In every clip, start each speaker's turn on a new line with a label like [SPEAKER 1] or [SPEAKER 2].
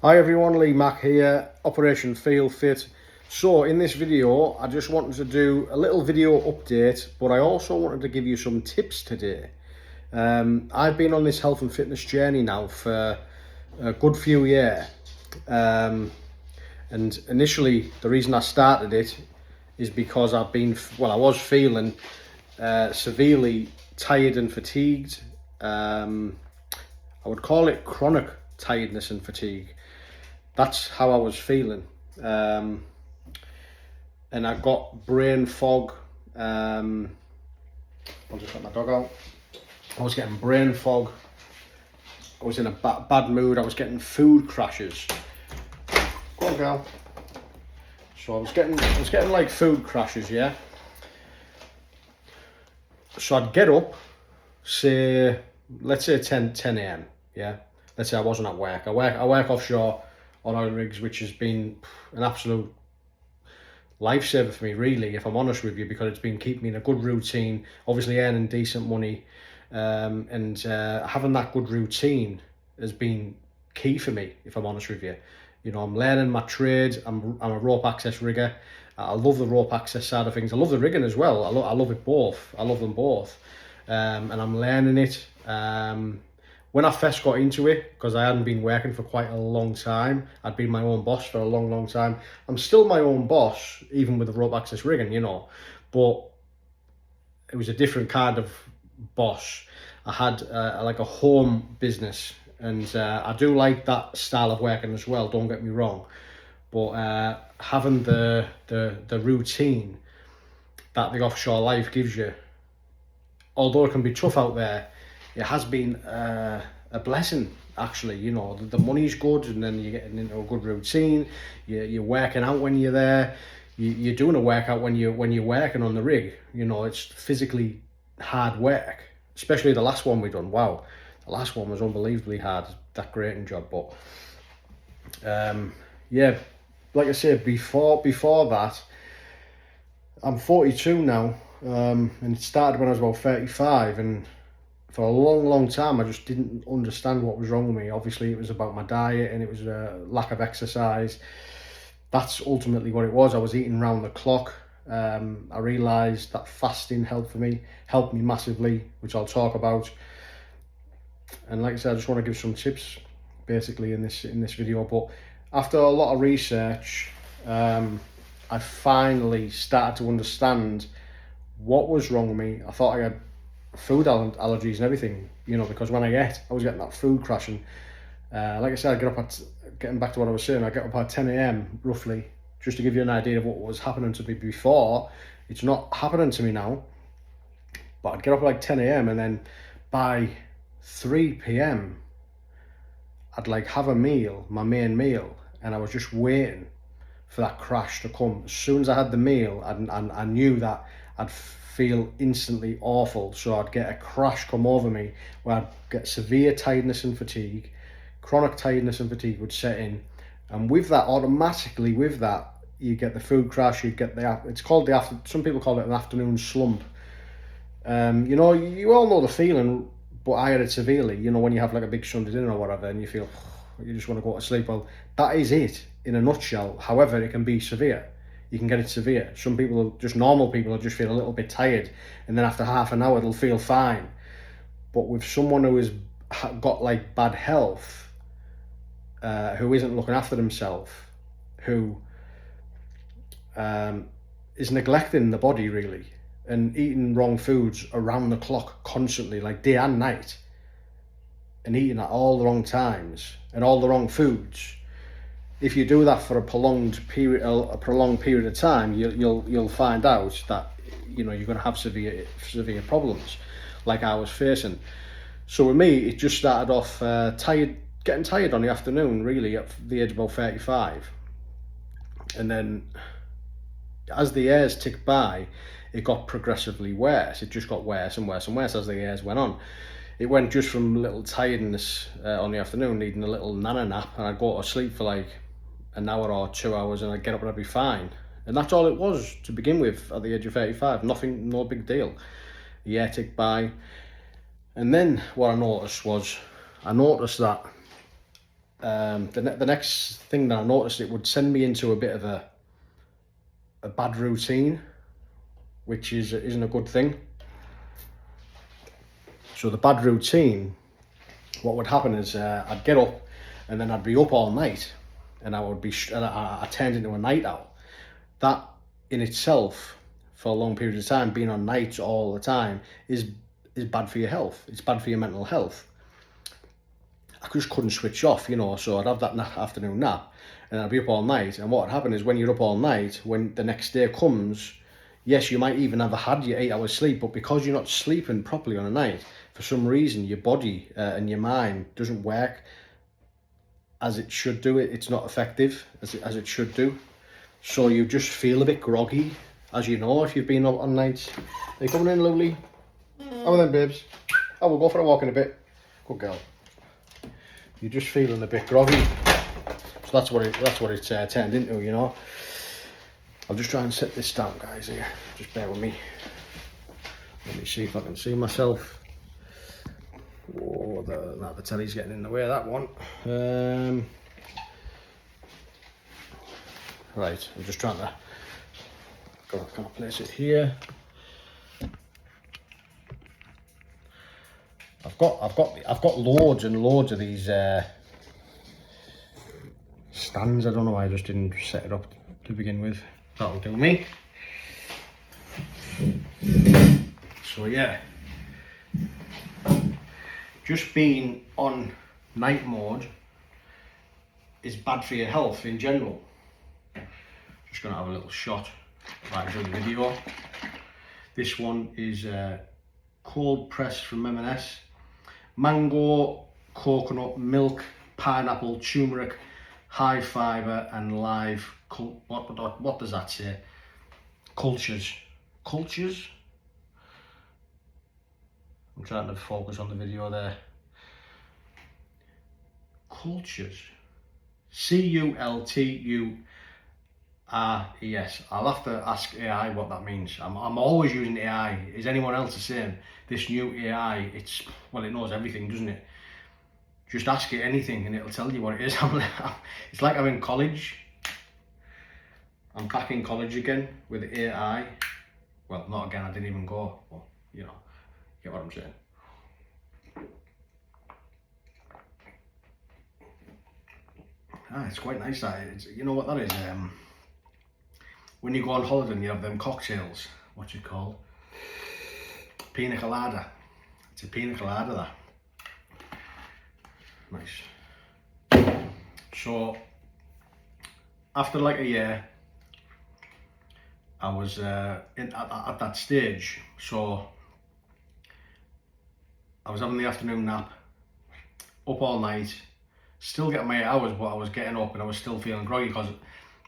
[SPEAKER 1] Hi everyone, Mack here, Operation Feel Fit. So in this video, I just wanted to do a little video update, but I also wanted to give you some tips today. I've been on this health and fitness journey now for a good few years. And initially, the reason I started it is because I was feeling severely tired and fatigued. I would call it chronic tiredness and fatigue. That's how I was feeling, and I got brain fog. I'll just let my dog out. I was getting brain fog. I was in a bad mood. I was getting food crashes. Go on, girl. So I was getting like food crashes, yeah. So I'd get up, let's say 10 a.m. Yeah. Let's say I wasn't at work. I work offshore on oil rigs, which has been an absolute lifesaver for me, really, if I'm honest with you, because it's been keeping me in a good routine, obviously earning decent money, and having that good routine has been key for me, if I'm honest with you. You know, I'm learning my trade. I'm a rope access rigger. I love the rope access side of things. I love the rigging as well. I love it both. I love them both, and I'm learning it. When I first got into it, because I hadn't been working for quite a long time, I'd been my own boss for a long time. I'm still my own boss, even with the rope access rigging, you know, but it was a different kind of boss. I had like a home business, and I do like that style of working as well, don't get me wrong, but having the routine that the offshore life gives you, although it can be tough out there, it has been a blessing, actually. You know, the money's good, and then you're getting into a good routine. You're working out when you're there. You're doing a workout when you're working on the rig. You know, it's physically hard work, especially the last one we done. Wow, the last one was unbelievably hard. That grading job, but yeah, like I said before that, I'm 42 now, and it started when I was about 35, and for a long time I just didn't understand what was wrong with me. Obviously it was about my diet, and it was a lack of exercise. That's ultimately what it was. I was eating round the clock. I realised that fasting helped me massively, which I'll talk about. And like I said, I just want to give some tips basically in this video. But after a lot of research, I finally started to understand what was wrong with me. I thought I had food allergies and everything, you know, because when I ate, I was getting that food crashing. Like I said, getting back to what I was saying, I get up at 10 a.m. roughly, just to give you an idea of what was happening to me before. It's not happening to me now, but I'd get up at like 10 a.m. and then by 3 p.m. I'd like have a meal, my main meal, and I was just waiting for that crash to come. As soon as I had the meal, I knew that I'd feel instantly awful. So I'd get a crash come over me where I'd get severe tiredness and fatigue. Chronic tiredness and fatigue would set in, and with that, automatically with that, you get the food crash. You get it's called some people call it an afternoon slump. You know, you all know the feeling, but I had it severely. You know, when you have like a big Sunday dinner or whatever, and you feel you just want to go to sleep. Well, that is it in a nutshell. However, it can be severe. You can get it severe. Some people, just normal people, will just feel a little bit tired, and then after half an hour, they'll feel fine. But with someone who has got like bad health, who isn't looking after themselves, who is neglecting the body really, and eating wrong foods around the clock constantly, like day and night, and eating at all the wrong times and all the wrong foods. If you do that for a prolonged period of time, you'll find out that, you know, you're going to have severe problems, like I was facing. So with me, it just started off getting tired on the afternoon, really, at the age of about 35, and then as the years ticked by, it got progressively worse. It just got worse and worse and worse as the years went on. It went just from a little tiredness on the afternoon, needing a little nana nap, and I'd go to sleep for like an hour or 2 hours, and I'd get up and I'd be fine. And that's all it was to begin with at the age of 35. Nothing, no big deal. A year ticked by, and then what I noticed that the next thing that I noticed, it would send me into a bit of a bad routine, which isn't a good thing. So the bad routine, what would happen is I'd get up and then I'd be up all night, and I turned into a night owl. That in itself, for a long period of time, being on nights all the time is bad for your health. It's bad for your mental health. I just couldn't switch off, you know, so I'd have that afternoon nap and I'd be up all night. And what would happen is when you're up all night, when the next day comes, yes, you might even have had your 8 hours sleep, but because you're not sleeping properly on a night, for some reason, your body and your mind doesn't work as it should do. It's not effective as it should do. So you just feel a bit groggy, as you know, if you've been up on nights. Are you coming in, lovely? How are them, babes? Oh, we'll go for a walk in a bit. Good girl. You're just feeling a bit groggy. So that's what it's turned into, you know. I'll just try and set this down, guys, here. Just bear with me. Let me see if I can see myself. Oh, the telly's getting in the way of that one. Right, I'm just trying to kind of place it here. I've got loads and loads of these stands. I don't know why I just didn't set it up to begin with. That'll do me. So yeah, just being on night mode is bad for your health in general. Just gonna have a little shot right through the video. This one is cold press from M&S. Mango, coconut, milk, pineapple, turmeric, high fibre and live, what does that say? Cultures. I'm trying to focus on the video there. Cultures. Cultures. I'll have to ask AI what that means. I'm always using AI. Is anyone else the same? This new AI, it knows everything, doesn't it? Just ask it anything and it'll tell you what it is. It's like I'm in college. I'm back in college again with AI. Well, not again, I didn't even go. But, you know, get what I'm saying. It's quite nice that. You know what that is? When you go on holiday and you have them cocktails, what's it called? Pina colada. It's a pina colada, that. Nice. So, after like a year, I was at that stage. So, I was having the afternoon nap, up all night, still getting my 8 hours, but I was getting up and I was still feeling groggy because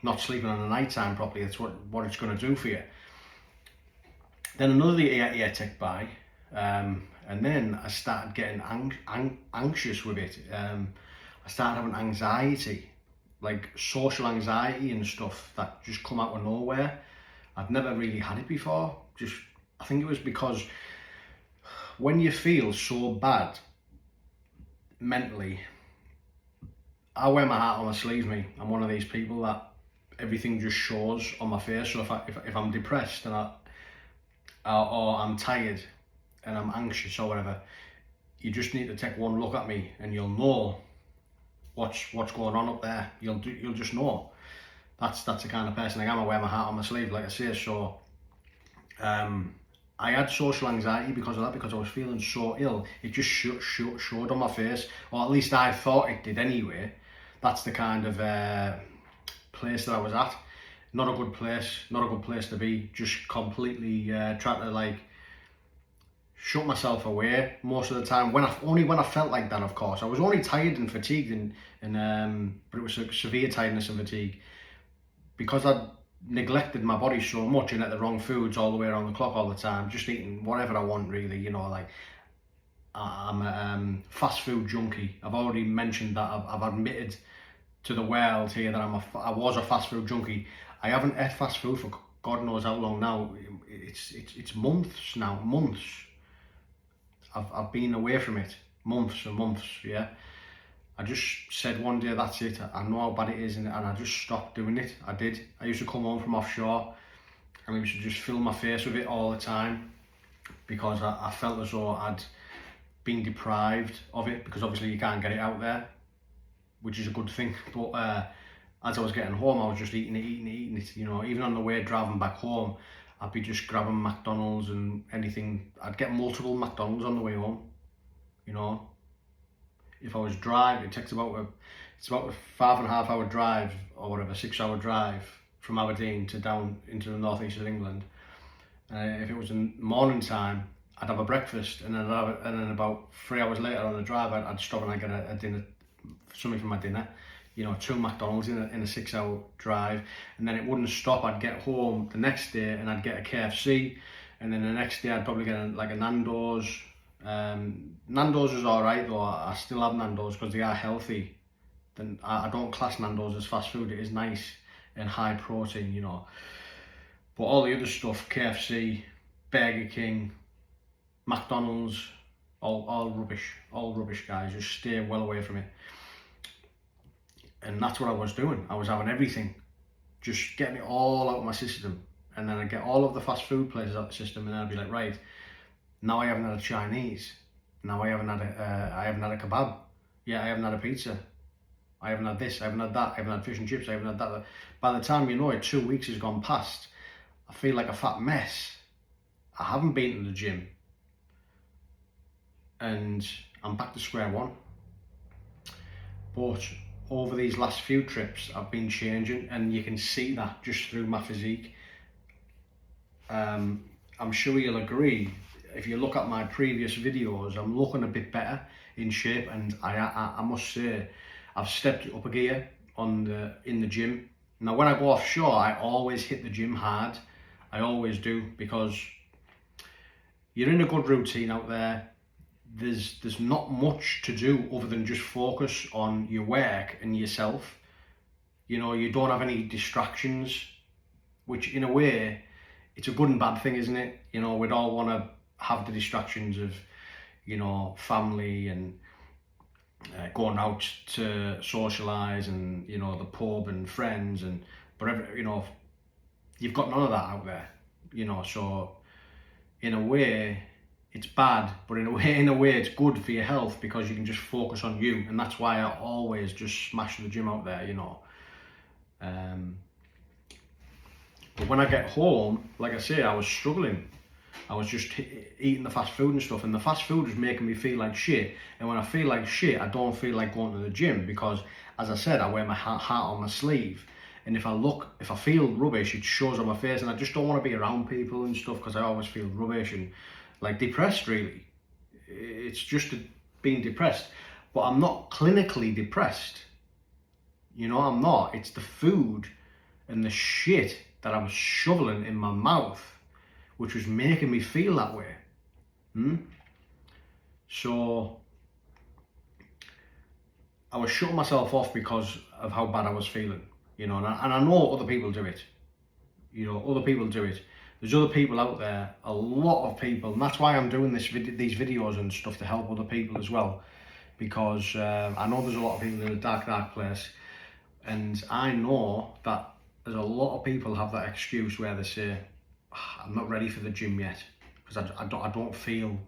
[SPEAKER 1] not sleeping on the night time properly. That's what it's going to do for you. Then another year ticked by, and then I started getting anxious with it. I started having anxiety, like social anxiety and stuff that just come out of nowhere. I'd never really had it before. I think it was because when you feel so bad mentally, I wear my heart on my sleeve, me. I'm one of these people that everything just shows on my face. So if I'm depressed and or I'm tired and I'm anxious or whatever, you just need to take one look at me and you'll know what's going on up there. You'll just know. That's the kind of person I am. I wear my heart on my sleeve, like I say. So I had social anxiety because of that, because I was feeling so ill. It just showed on my face, or at least I thought it did anyway. That's the kind of place that I was at. Not a good place to be. Just completely trying to like shut myself away most of the time. Only when I felt like that, of course. I was only tired and fatigued, but it was severe tiredness and fatigue because I'd neglected my body so much and ate the wrong foods all the way around the clock all the time, just eating whatever I want, really. You know, like I'm a fast food junkie. I've already mentioned that. I've admitted to the world here that I was a fast food junkie. I haven't ate fast food for God knows how long now. It's months now, months. I've been away from it, months and months, yeah. I just said one day, that's it, I know how bad it is, and I just stopped doing it. I did. I used to come home from offshore and I used to just fill my face with it all the time, because I felt as though I'd been deprived of it, because obviously you can't get it out there, which is a good thing. But as I was getting home, I was just eating it, you know. Even on the way driving back home, I'd be just grabbing McDonald's and anything. I'd get multiple McDonald's on the way home, you know. If I was driving, it's about a 5.5 hour drive, or whatever, 6 hour drive from Aberdeen to down into the northeast of England. If it was in morning time, I'd have a breakfast, and then about 3 hours later on the drive, I'd stop and I'd get a dinner, something for my dinner. You know, 2 McDonald's in a 6 hour drive, and then it wouldn't stop. I'd get home the next day and I'd get a KFC, and then the next day I'd probably get a Nando's. Nando's is alright though. I still have Nando's because they are healthy. Then I don't class Nando's as fast food. It is nice and high protein, you know. But all the other stuff, KFC, Burger King, McDonald's, all rubbish, guys. Just stay well away from it. And that's what I was doing. I was having everything, just getting it all out of my system. And then I'd get all of the fast food places out of the system, and then I'd be like, right, now I haven't had a Chinese. Now I haven't had a kebab. Yeah, I haven't had a pizza. I haven't had this, I haven't had that, I haven't had fish and chips, I haven't had that. By the time you know it, 2 weeks has gone past. I feel like a fat mess. I haven't been to the gym. And I'm back to square one. But over these last few trips, I've been changing, and you can see that just through my physique. I'm sure you'll agree. If you look at my previous videos, I'm looking a bit better in shape, and I must say, I've stepped up a gear in the gym. Now, when I go offshore, I always hit the gym hard. I always do, because you're in a good routine out there. There's not much to do other than just focus on your work and yourself. You know, you don't have any distractions, which in a way, it's a good and bad thing, isn't it? You know, we'd all want to have the distractions of, you know, family and going out to socialise, and, you know, the pub and friends, but you know, you've got none of that out there, you know. So in a way it's bad, but in a way it's good for your health, because you can just focus on you. And that's why I always just smash the gym out there, you know. But when I get home, like I say, I was struggling. I was just eating the fast food and stuff, and the fast food was making me feel like shit. And when I feel like shit, I don't feel like going to the gym, because, as I said, I wear my heart on my sleeve. And if I feel rubbish, it shows on my face, and I just don't want to be around people and stuff, because I always feel rubbish and like depressed, really. It's just being depressed. But I'm not clinically depressed. You know, I'm not. It's the food and the shit that I was shoveling in my mouth, which was making me feel that way. So I was shutting myself off because of how bad I was feeling, you know. And I know other people do it. You know, other people do it. There's other people out there, a lot of people, and that's why I'm doing these videos and stuff, to help other people as well, because I know there's a lot of people in a dark place, and I know that there's a lot of people have that excuse where they say, I'm not ready for the gym yet, because I don't feel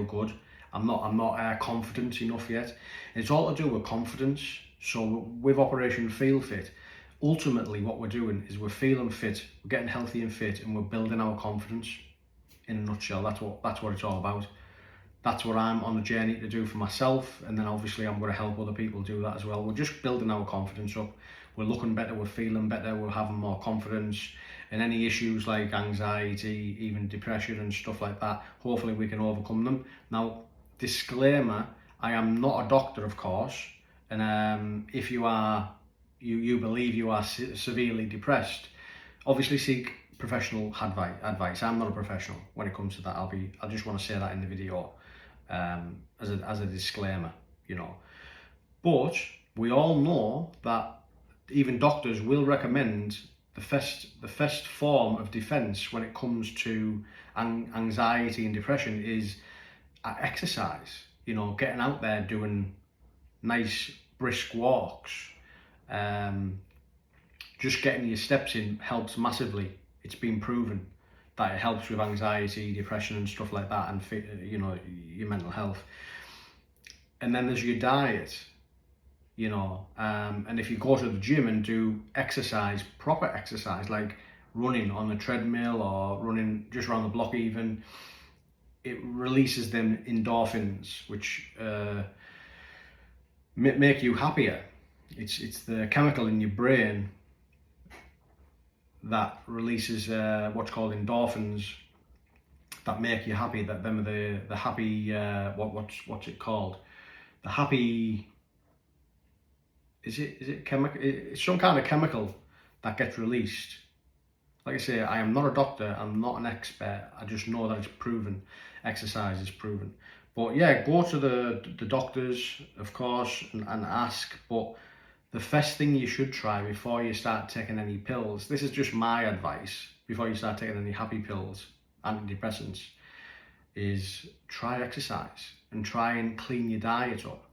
[SPEAKER 1] good. I'm not confident enough yet. And it's all to do with confidence. So with Operation Feel Fit, ultimately what we're doing is we're feeling fit, we're getting healthy and fit, and we're building our confidence. In a nutshell, that's what it's all about. That's what I'm on the journey to do for myself, and then obviously I'm going to help other people do that as well. We're just building our confidence up. We're looking better, we're feeling better, we're having more confidence. And any issues like anxiety, even depression and stuff like that, hopefully we can overcome them. Now, disclaimer, I am not a doctor, of course, and if you believe you are severely depressed, obviously seek professional advice. I'm not a professional when it comes to that. I just want to say that in the video as a disclaimer, you know. But we all know that even doctors will recommend the first form of defense when it comes to anxiety and depression is exercise. You know, getting out there, doing nice brisk walks, just getting your steps in helps massively. It's been proven that it helps with anxiety, depression and stuff like that, and you know, your mental health. And then there's your diet, you know, and if you go to the gym and do exercise, proper exercise, like running on the treadmill or running just around the block even, it releases them endorphins, which make you happier. It's the chemical in your brain that releases what's called endorphins that make you happy. That them are the happy what's it called? The happy, is it chemical? It's some kind of chemical that gets released. Like I say, I am not a doctor, I'm not an expert, I just know that it's proven. Exercise is proven. But yeah, go to the doctors, of course, and ask. But the first thing you should try before you start taking any pills, this is just my advice, before you start taking any happy pills, antidepressants, is try exercise and try and clean your diet up.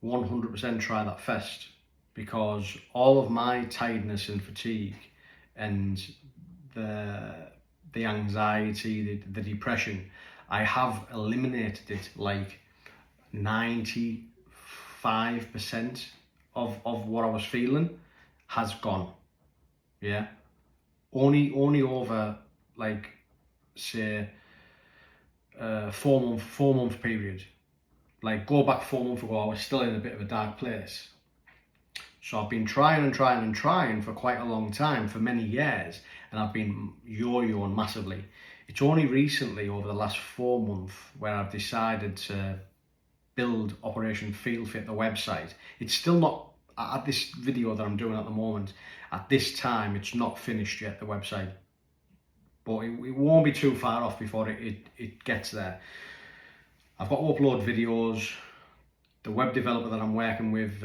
[SPEAKER 1] 100% try that first, because all of my tiredness and fatigue and the anxiety, the depression, I have eliminated it like 95% of what I was feeling has gone. Yeah, only over like say 4 month period. Like go back 4 months ago, I was still in a bit of a dark place. So I've been trying for quite a long time, for many years, and I've been yo-yoing massively. It's only recently, over the last 4 months, where I've decided to build Operation Feel Fit, the website. It's still not, at this video that I'm doing at the moment, at this time, it's not finished yet, the website. But it won't be too far off before it gets there. I've got to upload videos. The web developer that I'm working with,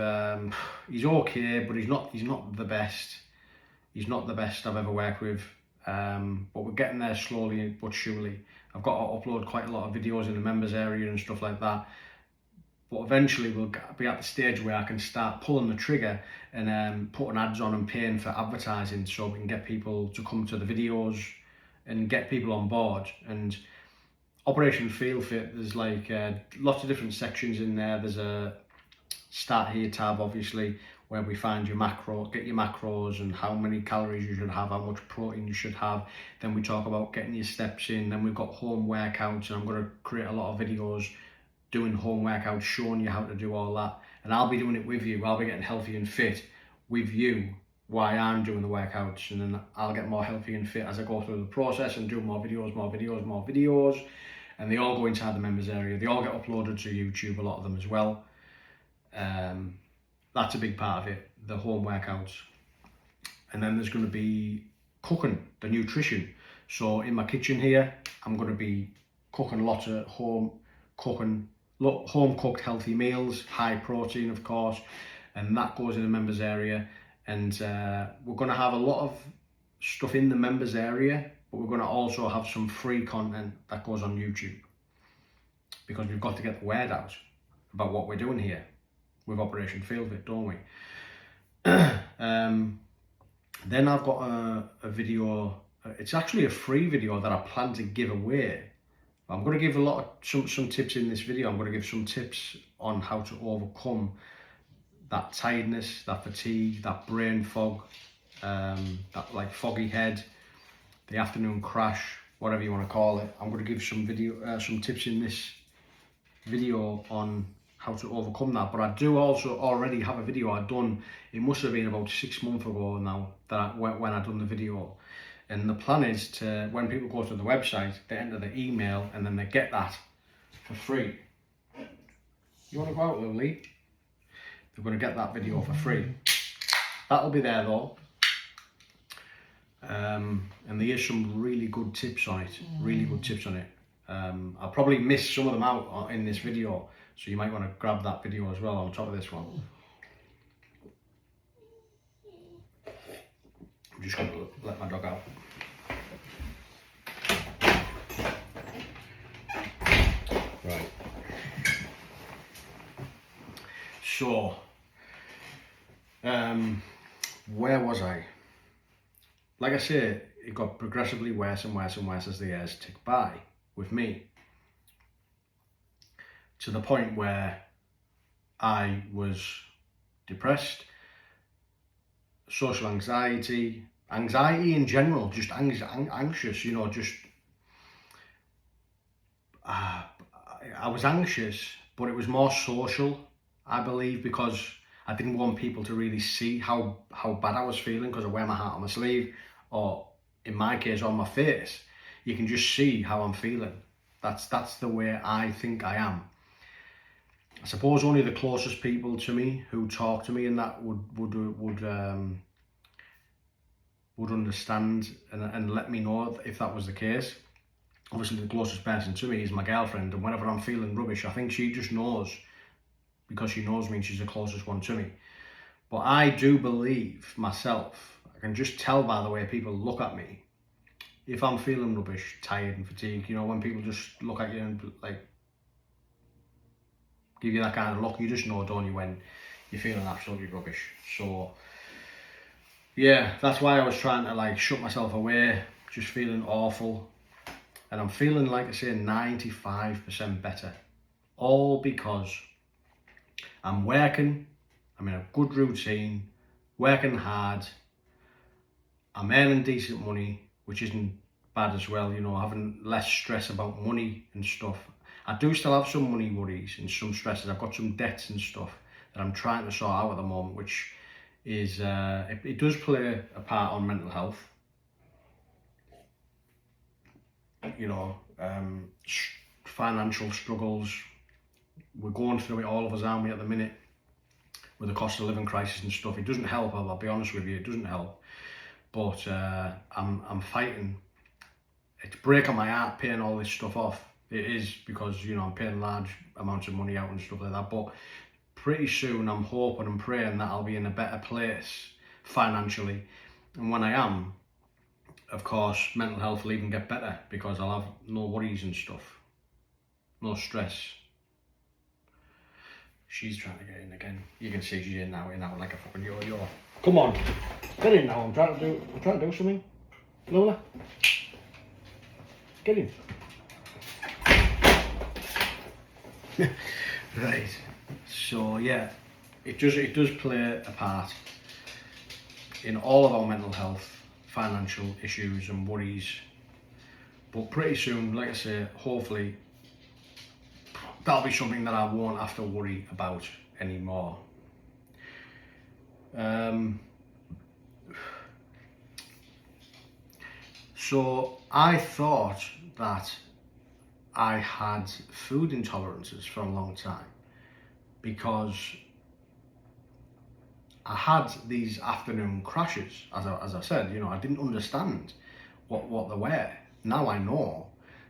[SPEAKER 1] he's okay, but he's not the best. He's not the best I've ever worked with, but we're getting there slowly but surely. I've got to upload quite a lot of videos in the members area and stuff like that. But eventually we'll be at the stage where I can start pulling the trigger and putting ads on and paying for advertising, so we can get people to come to the videos and get people on board. And Operation Feel Fit, there's like lots of different sections in there. There's a Start Here tab, obviously, where we find your get your macros and how many calories you should have, how much protein you should have. Then we talk about getting your steps in. Then we've got home workouts, and I'm going to create a lot of videos doing home workouts, showing you how to do all that. And I'll be doing it with you. I'll be getting healthy and fit with you while I'm doing the workouts, and then I'll get more healthy and fit as I go through the process and do more videos. And they all go inside the members area. They all get uploaded to YouTube, a lot of them as well. That's a big part of it, the home workouts. And then there's going to be cooking, the nutrition. So in my kitchen here, I'm going to be cooking lots of home cooked healthy meals, high protein of course, and that goes in the members area. And we're going to have a lot of stuff in the members area, but we're going to also have some free content that goes on YouTube, because we've got to get the word out about what we're doing here with Operation Feel Fit, don't we? Then I've got a video, it's actually a free video that I plan to give away. I'm going to give some tips in this video. I'm going to give some tips on how to overcome that tiredness, that fatigue, that brain fog, that like foggy head, the afternoon crash, whatever you want to call it. I'm going to give some tips in this video on how to overcome that. But I do also already have a video I've done. It must have been about 6 months ago now that when I done the video. And the plan is to, when people go to the website, they enter the email and then they get that for free. You want to go out, Lily? They're going to get that video for free. That'll be there though. And there is some really good tips on it. I'll probably miss some of them out in this video, so you might want to grab that video as well on top of this one. I'm just going to let my dog out. Right. So, where was I? Like I say, it got progressively worse and worse and worse as the years ticked by with me, to the point where I was depressed, social anxiety in general, just anxious, you know, just I was anxious, but it was more social, I believe, because I didn't want people to really see how bad I was feeling, because I wear my heart on my sleeve, or in my case on my face. You can just see how I'm feeling. That's the way I think I am. I suppose only the closest people to me who talk to me and that would understand and let me know if that was the case. Obviously the closest person to me is my girlfriend, and whenever I'm feeling rubbish, I think she just knows, because she knows me and she's the closest one to me. But I do believe myself, I can just tell by the way people look at me, if I'm feeling rubbish, tired and fatigued, you know, when people just look at you and like give you that kind of look, you just know, don't you, when you're feeling absolutely rubbish. So yeah, that's why I was trying to like shut myself away, just feeling awful. And I'm feeling, like I say, 95% better. All because I'm working, I'm in a good routine, working hard, I'm earning decent money, which isn't bad as well, you know, having less stress about money and stuff. I do still have some money worries and some stresses. I've got some debts and stuff that I'm trying to sort out at the moment, which is, it does play a part on mental health. You know, financial struggles, we're going through it, all of us, aren't we, at the minute, with the cost of living crisis and stuff. It doesn't help, I'll be honest with you, it doesn't help. But I'm fighting. It's breaking my heart paying all this stuff off. It is, because, you know, I'm paying large amounts of money out and stuff like that. But pretty soon I'm hoping and praying that I'll be in a better place financially. And when I am, of course, mental health will even get better, because I'll have no worries and stuff, no stress. She's trying to get in again. You can see she's in now like a fucking yo-yo. Come on, get in now. I'm trying to do something. Lola, get in. Right. So yeah, it does play a part in all of our mental health, financial issues and worries. But pretty soon, like I say, hopefully that'll be something that I won't have to worry about anymore. So I thought that I had food intolerances for a long time, because I had these afternoon crashes, as I said, you know, I didn't understand what they were. Now I know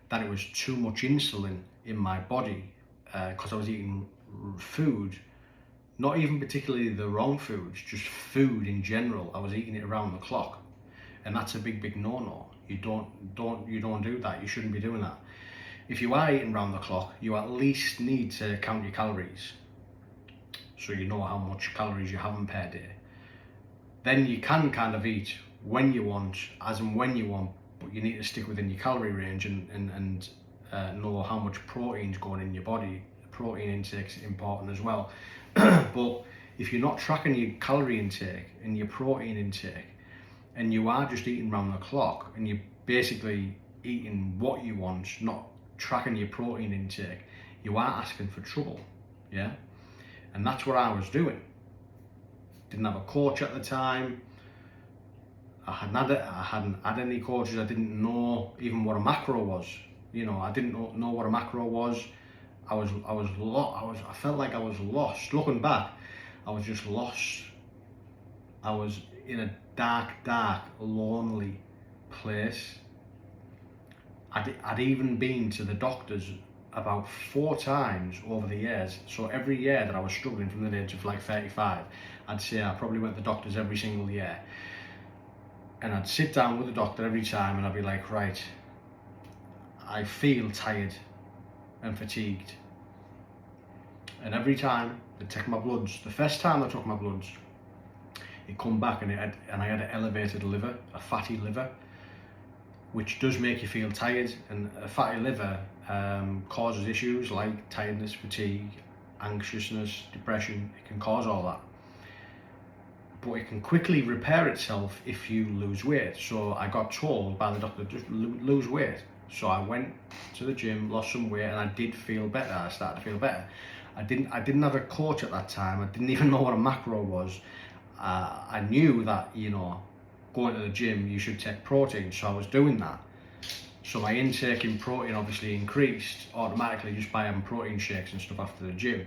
[SPEAKER 1] that it was too much insulin in my body, because I was eating food, not even particularly the wrong foods, just food in general. I was eating it around the clock, and that's a big no-no. You don't do that. You shouldn't be doing that. If you are eating around the clock, you at least need to count your calories, so you know how much calories you're having per day. Then you can kind of eat when you want, as and when you want, but you need to stick within your calorie range and know how much protein's going in your body. Protein intake's important as well. But if you're not tracking your calorie intake and your protein intake, and you are just eating around the clock, and you're basically eating what you want, not tracking your protein intake, you are asking for trouble, yeah? And that's what I was doing. Didn't have a coach at the time. I hadn't had any coaches. I didn't know even what a macro was. You know, I didn't know what a macro was. I felt like I was lost. Looking back, I was just lost. I was in a dark, lonely place. I'd even been to the doctors about 4 times over the years. So every year that I was struggling from the age of like 35, I'd say I probably went to the doctors every single year. And I'd sit down with the doctor every time and I'd be like, right, I feel tired and fatigued. And every time they take my bloods, the first time they took my bloods, it come back and I had an elevated liver, a fatty liver, which does make you feel tired. And a fatty liver causes issues like tiredness, fatigue, anxiousness, depression. It can cause all that, but it can quickly repair itself if you lose weight. So I got told by the doctor, just lose weight. So I went to the gym, lost some weight, and I did feel better. I started to feel better. I didn't have a coach at that time. I didn't even know what a macro was. I knew that, you know, going to the gym, you should take protein. So I was doing that. So my intake in protein obviously increased automatically just by having protein shakes and stuff after the gym.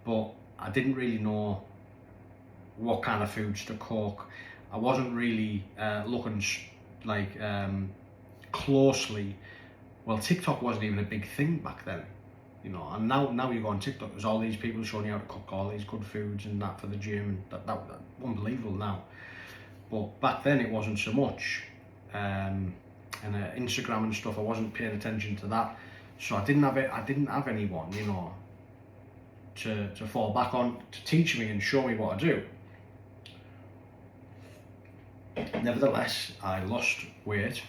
[SPEAKER 1] But I didn't really know what kind of foods to cook. I wasn't really looking like closely. Well, TikTok wasn't even a big thing back then, you know. And now you go on TikTok, there's all these people showing you how to cook all these good foods and that for the gym. That unbelievable now. But back then it wasn't so much. And Instagram and stuff, I wasn't paying attention to that. So I didn't have anyone, you know, to fall back on to teach me and show me what to do. Nevertheless, I lost weight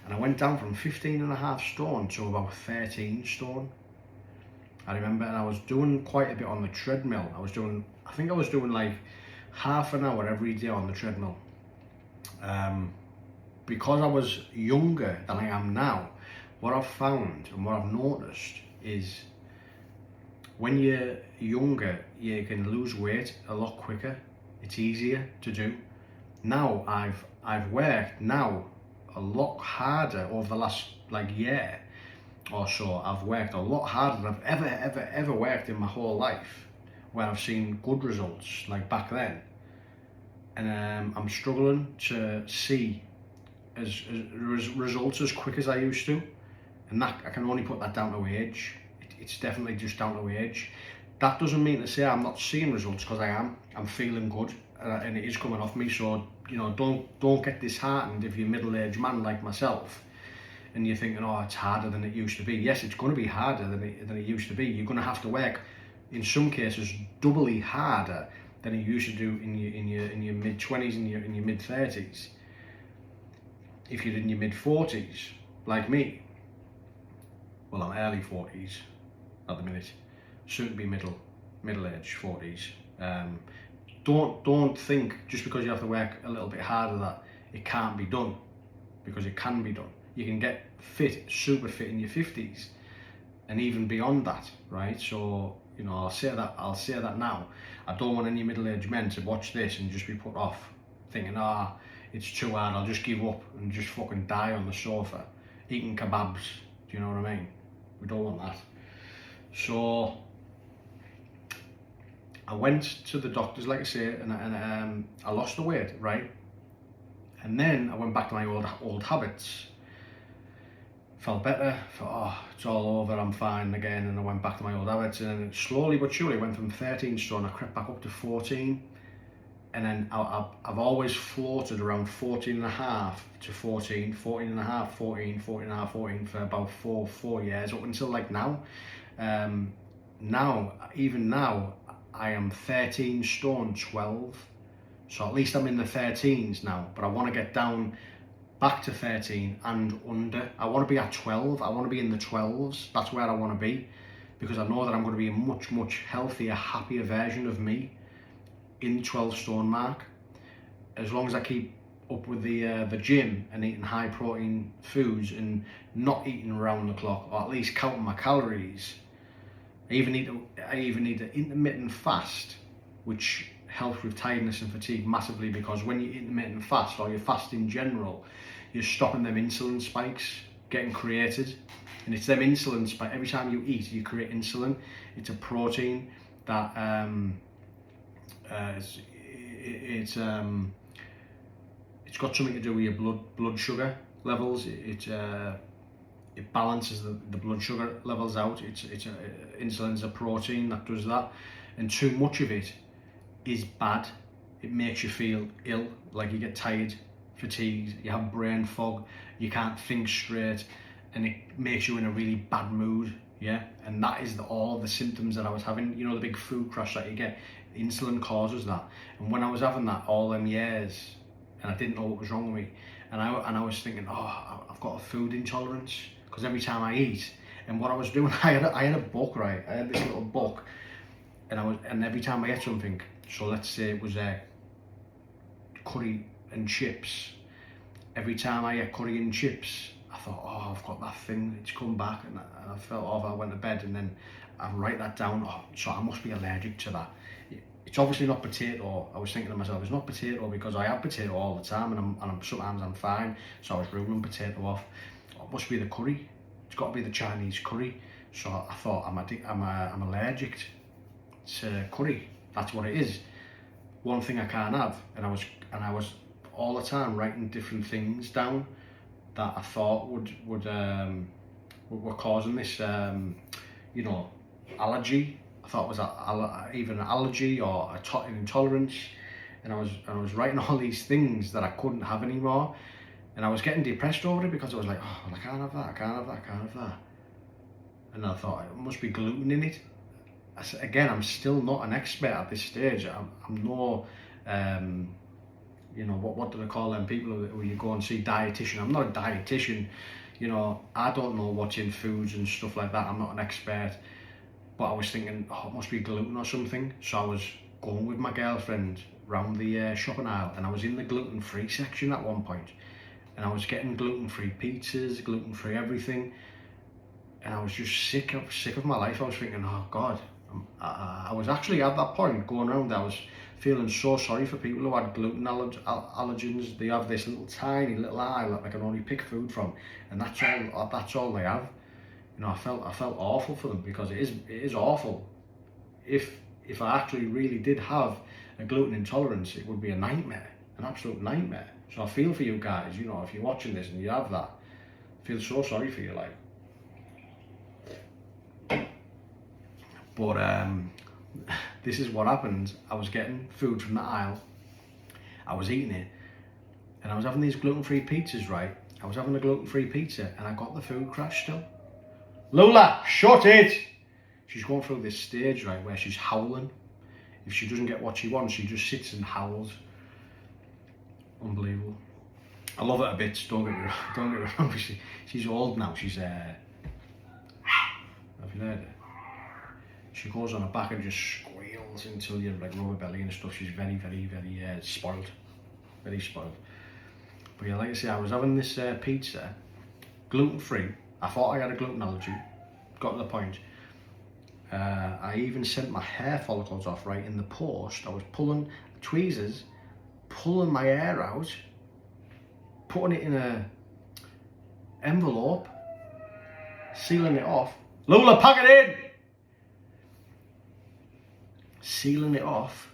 [SPEAKER 1] and I went down from 15.5 stone to about 13 stone. I remember, and I was doing quite a bit on the treadmill. I think I was doing like half an hour every day on the treadmill. Because I was younger than I am now, what I've found and what I've noticed is when you're younger, you can lose weight a lot quicker. It's easier to do. Now I've worked now a lot harder over the last like year or so. I've worked a lot harder than I've ever worked in my whole life, where I've seen good results like back then. And I'm struggling to see as results as quick as I used to, and that I can only put that down to age. It's definitely just down to age. That doesn't mean to say I'm not seeing results, because I am. I'm feeling good, and it is coming off me. So, you know, don't get disheartened if you're a middle-aged man like myself and you're thinking, oh, it's harder than it used to be. Yes, it's going to be harder than it used to be. You're going to have to work, in some cases, doubly harder than you used to do in your mid-20s and in your mid-30s. If you're in your mid-40s, like me, well, I'm early 40s at the minute, soon to be middle-aged 40s. Don't think just because you have to work a little bit harder that it can't be done, because it can be done. You can get fit, super fit in your 50s and even beyond that, right? So, you know, I'll say that now. I don't want any middle-aged men to watch this and just be put off thinking, it's too hard, I'll just give up and just fucking die on the sofa eating kebabs. Do you know what I mean? We don't want that. So I went to the doctors, like I say, and I lost the weight, right? And then I went back to my old habits. Felt better, thought, it's all over, I'm fine again, and I went back to my old habits, and slowly but surely went from 13 stone, I crept back up to 14, and then I've always floated around 14.5 to 14, 14.5, 14, 14.5, 14 for about four years, up until like now. Even now, I am 13 stone 12, so at least I'm in the 13s now, but I want to get down back to 13 and under. I want to be at 12, I want to be in the 12s, that's where I want to be, because I know that I'm going to be a much healthier, happier version of me in the 12 stone mark, as long as I keep up with the gym and eating high protein foods and not eating around the clock, or at least counting my calories. I even need to intermittent fast, which helps with tiredness and fatigue massively, because when you intermittent fast, or you fast in general, you're stopping them insulin spikes getting created. And it's them insulin spikes, every time you eat you create insulin. It's a protein that it's got something to do with your blood sugar levels. It balances the blood sugar levels out. Insulin's a protein that does that, and too much of it is bad. It makes you feel ill, like you get tired, fatigued, you have brain fog, you can't think straight, and it makes you in a really bad mood. Yeah, and that is all the symptoms that I was having. You know, the big food crash that you get, insulin causes that. And when I was having that all them years, and I didn't know what was wrong with me, and I was thinking, oh, I've got a food intolerance, because every time I eat, and what I was doing, I had a book, right? I had this little book, and every time I ate something, so let's say it was curry and chips. Every time I ate curry and chips, I thought, oh, I've got that thing, it's come back, and I felt off. I went to bed, and then I write that down. Oh, so I must be allergic to that. It's obviously not potato. I was thinking to myself, it's not potato, because I have potato all the time, and sometimes I'm fine. So I was ruling potato off. Oh, it must be the curry. It's got to be the Chinese curry. So I thought, I'm allergic to curry. That's what it is. One thing I can't have, and I was all the time writing different things down that I thought were causing this, you know, allergy. I thought it was either an allergy or an intolerance, and I was writing all these things that I couldn't have anymore, and I was getting depressed over it, because I was like, oh, well, I can't have that, I can't have that, I can't have that, and I thought it must be gluten in it. Again, I'm still not an expert at this stage. I'm no, you know, what do they call them people who you go and see dietitian? I'm not a dietitian, you know, I don't know what's in foods and stuff like that. I'm not an expert, but I was thinking, oh, it must be gluten or something. So I was going with my girlfriend round the shopping aisle, and I was in the gluten-free section at one point, and I was getting gluten-free pizzas, gluten-free everything, and I was just sick of my life. I was thinking, oh God. I was actually at that point going around, I was feeling so sorry for people who had gluten allergens. They have this tiny little aisle that they can only pick food from, and that's all they have. You know, I felt awful for them, because it is awful. If I actually really did have a gluten intolerance, it would be a nightmare, an absolute nightmare. So I feel for you guys, you know, if you're watching this and you have that, I feel so sorry for you, like. But this is what happened. I was getting food from the aisle, I was eating it, and I was having these gluten-free pizzas, right? I was having a gluten-free pizza, and I got the food crash still. Lola, shut it! She's going through this stage, right, where she's howling. If she doesn't get what she wants, she just sits and howls. Unbelievable. I love it a bit, don't get me wrong. She's old now, have you heard it? She goes on her back and just squeals until you're like rubber belly and stuff. She's very, very, very spoiled. Very spoiled. But yeah, like I say, I was having this pizza, gluten-free. I thought I had a gluten allergy. Got to the point. I even sent my hair follicles off, right, in the post. I was pulling tweezers, pulling my hair out, putting it in a envelope, sealing it off. Lola, pack it in! Sealing it off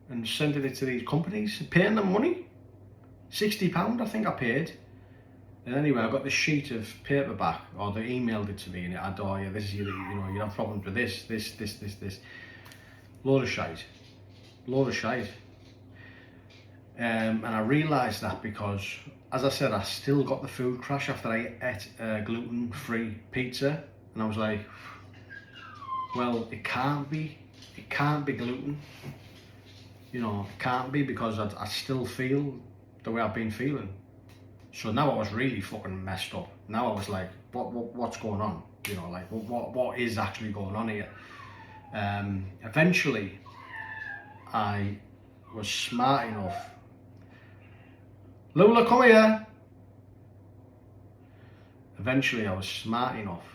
[SPEAKER 1] and sending it to these companies, paying them money. £60 I think I paid. And anyway, I got this sheet of paper back, or they emailed it to me, and it had, oh yeah, this is you know, you have problems with this. Load of shite. And I realised that because, as I said, I still got the food crash after I ate gluten-free pizza, and I was like, well, it can't be gluten, you know, it can't be, because I still feel the way I've been feeling. So now I was really fucking messed up. Now I was like, what's going on? You know, like, what is actually going on here? Eventually, I was smart enough. Lola, come here. Eventually, I was smart enough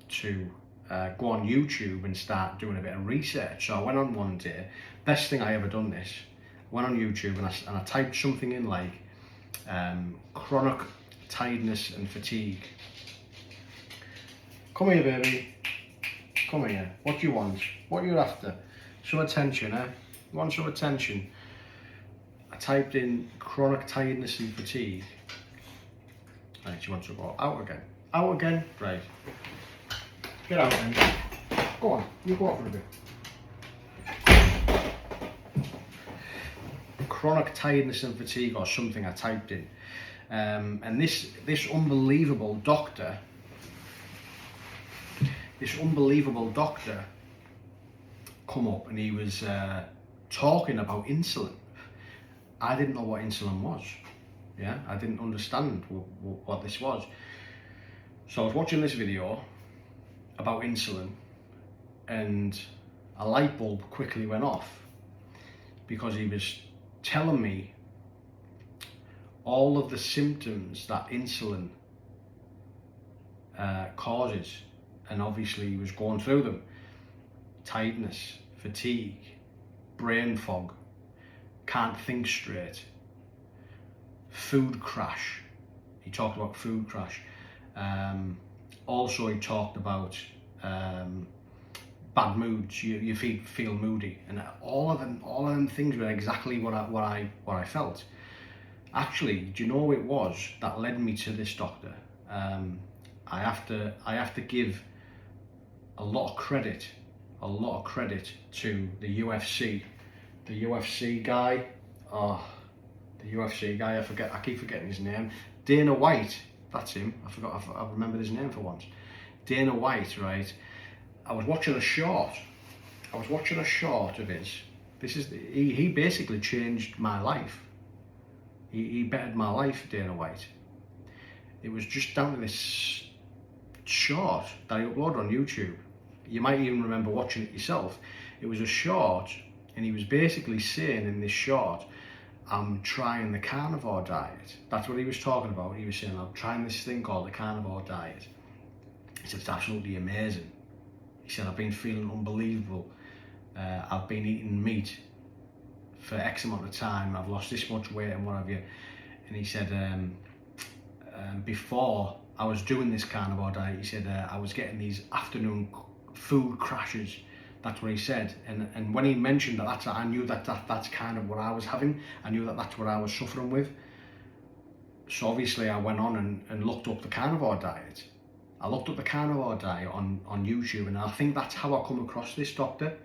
[SPEAKER 1] to go on YouTube and start doing a bit of research. So I went on one day, best thing I ever done this, went on YouTube and I typed something in like chronic tiredness and fatigue. Come here, baby. Come here. What do you want? What are you after? Some attention, eh? You want some attention? I typed in chronic tiredness and fatigue. Right, she wants to go out again. Out again? Right. Get out then. Go on, you go out for a bit. Chronic tiredness and fatigue or something I typed in. And this unbelievable doctor, this unbelievable doctor come up, and he was talking about insulin. I didn't know what insulin was. Yeah, I didn't understand what this was. So I was watching this video about insulin, and a light bulb quickly went off, because he was telling me all of the symptoms that insulin causes, and obviously he was going through them: tiredness, fatigue, brain fog, can't think straight, food crash. He talked about food crash. Also he talked about bad moods. You feel moody, and all of them things were exactly what I felt. Actually, do you know what it was that led me to this doctor? I have to give a lot of credit to the UFC guy. The UFC guy, I keep forgetting his name. Dana White, that's him. I remembered his name for once. Dana White, right? I was watching a short of his. He basically changed my life. He bettered my life, Dana White. It was just down to this short that he uploaded on YouTube. You might even remember watching it yourself. It was a short, and he was basically saying in this short, I'm trying the carnivore diet. That's what he was talking about. He was saying, I'm trying this thing called the carnivore diet. He said, it's absolutely amazing. He said, I've been feeling unbelievable. I've been eating meat for X amount of time. I've lost this much weight and what have you. And he said, before I was doing this carnivore diet, he said, I was getting these afternoon food crashes. That's what he said. And when he mentioned that, I knew that's kind of what I was having. I knew that's what I was suffering with. So obviously I went on and looked up the carnivore diet. I looked up the carnivore diet on YouTube, and I think that's how I come across this doctor.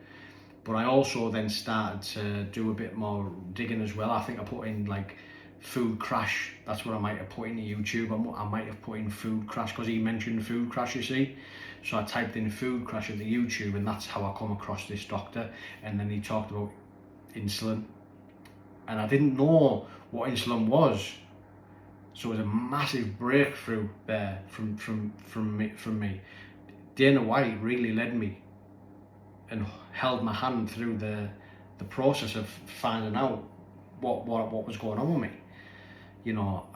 [SPEAKER 1] But I also then started to do a bit more digging as well. I think I put in like food crash. That's what I might have put into YouTube. I might have put in food crash because he mentioned food crash, you see. So I typed in food crash into YouTube, and that's how I come across this doctor. And then he talked about insulin, and I didn't know what insulin was. So it was a massive breakthrough there from me. Dana White really led me and held my hand through the process of finding out what was going on with me. You know,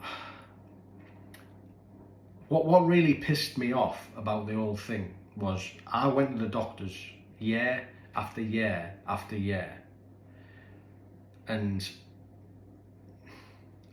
[SPEAKER 1] what really pissed me off about the whole thing was I went to the doctors year after year after year, and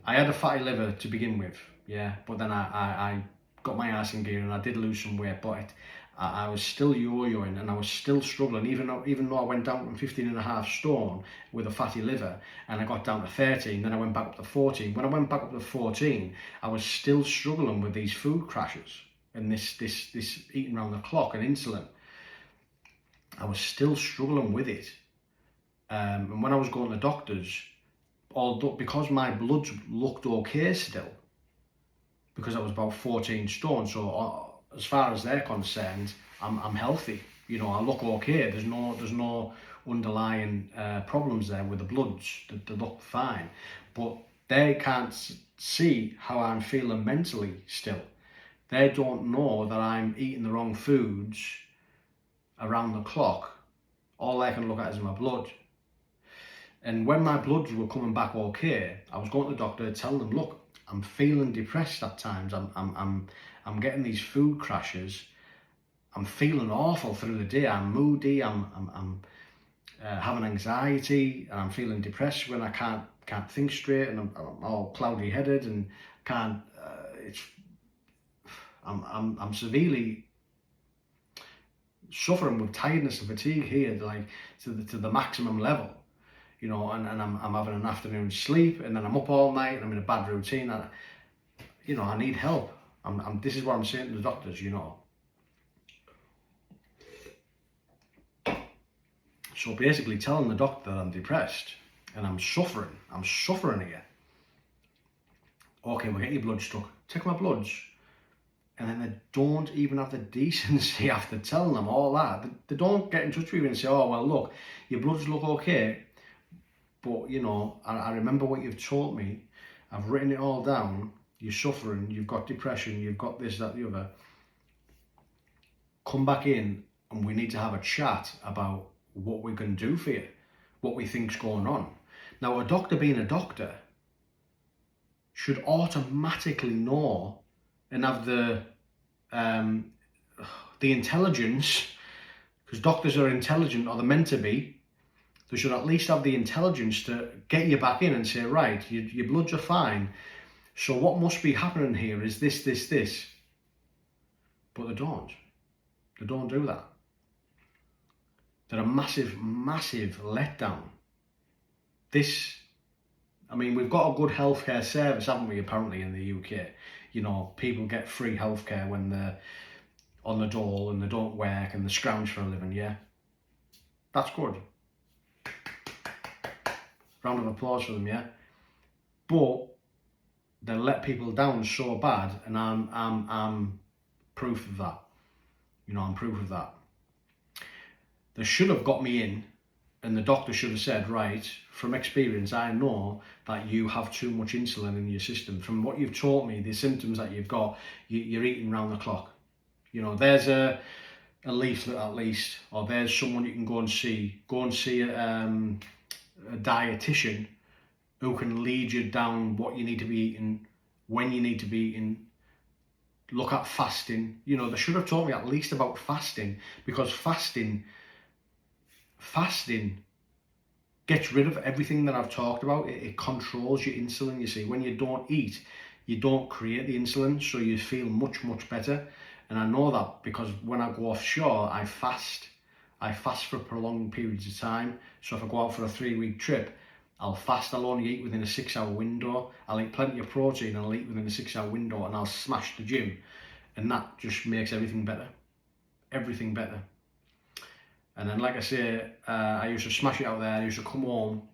[SPEAKER 1] I had a fatty liver to begin with, yeah, but then I got my ass in gear and I did lose some weight, but I was still yo-yoing, and I was still struggling, even though I went down from 15.5 stone with a fatty liver, and I got down to 13, then I went back up to 14. When I went back up to 14, I was still struggling with these food crashes and this eating around the clock and insulin. I was still struggling with it. And when I was going to the doctors, although because my bloods looked okay still, because I was about 14 stone, so as far as they're concerned, I'm healthy. You know, I look okay. There's no underlying problems there with the bloods. They look fine, but they can't see how I'm feeling mentally still. They don't know that I'm eating the wrong foods around the clock. All they can look at is my blood. And when my bloods were coming back okay, I was going to the doctor telling them, look, I'm feeling depressed at times. I'm getting these food crashes. I'm feeling awful through the day. I'm moody. I'm having anxiety, and I'm feeling depressed when I can't think straight, and I'm all cloudy headed and can't. I'm severely suffering with tiredness and fatigue here, like to the maximum level. You know, and I'm having an afternoon sleep, and then I'm up all night, and I'm in a bad routine. And, you know, I need help. This is what I'm saying to the doctors, you know. So basically telling the doctor that I'm depressed and I'm suffering again. Okay, we'll get your blood stuck. Take my bloods. and then they don't even have the decency after telling them all that. They don't get in touch with you and say, oh, well, look, your bloods look okay, but, you know, I remember what you've taught me. I've written it all down. You're suffering, you've got depression, you've got this, that, the other. Come back in and we need to have a chat about what we can do for you, what we think's going on. Now, a doctor being a doctor should automatically know and have the intelligence, because doctors are intelligent, or they're meant to be. They should at least have the intelligence to get you back in and say, right, your bloods are fine. So what must be happening here is this, this, this. But they don't. They don't do that. They're a massive, massive letdown. I mean, we've got a good healthcare service, haven't we, apparently, in the UK. You know, people get free healthcare when they're on the dole and they don't work and they scrounge for a living, yeah? That's good. Round of applause for them, yeah? But they let people down so bad, and I'm proof of that. You know, I'm proof of that. They should have got me in, and the doctor should have said, right, from experience, I know that you have too much insulin in your system. From what you've taught me, the symptoms that you've got, you're eating round the clock. You know, there's a leaflet at least, or there's someone you can go and see. Go and see a dietitian who can lead you down what you need to be eating, when you need to be eating. Look at fasting. You know, they should have taught me at least about fasting, because fasting gets rid of everything that I've talked about. It controls your insulin, you see. When you don't eat, you don't create the insulin, so you feel much, much better. And I know that because when I go offshore, I fast. I fast for prolonged periods of time. So if I go out for a 3-week trip, I'll fast. I'll only eat within a 6-hour window. I'll eat plenty of protein and I'll eat within a 6-hour window, and I'll smash the gym. And that just makes everything better. Everything better. And then, like I say, I used to smash it out there. I used to come home,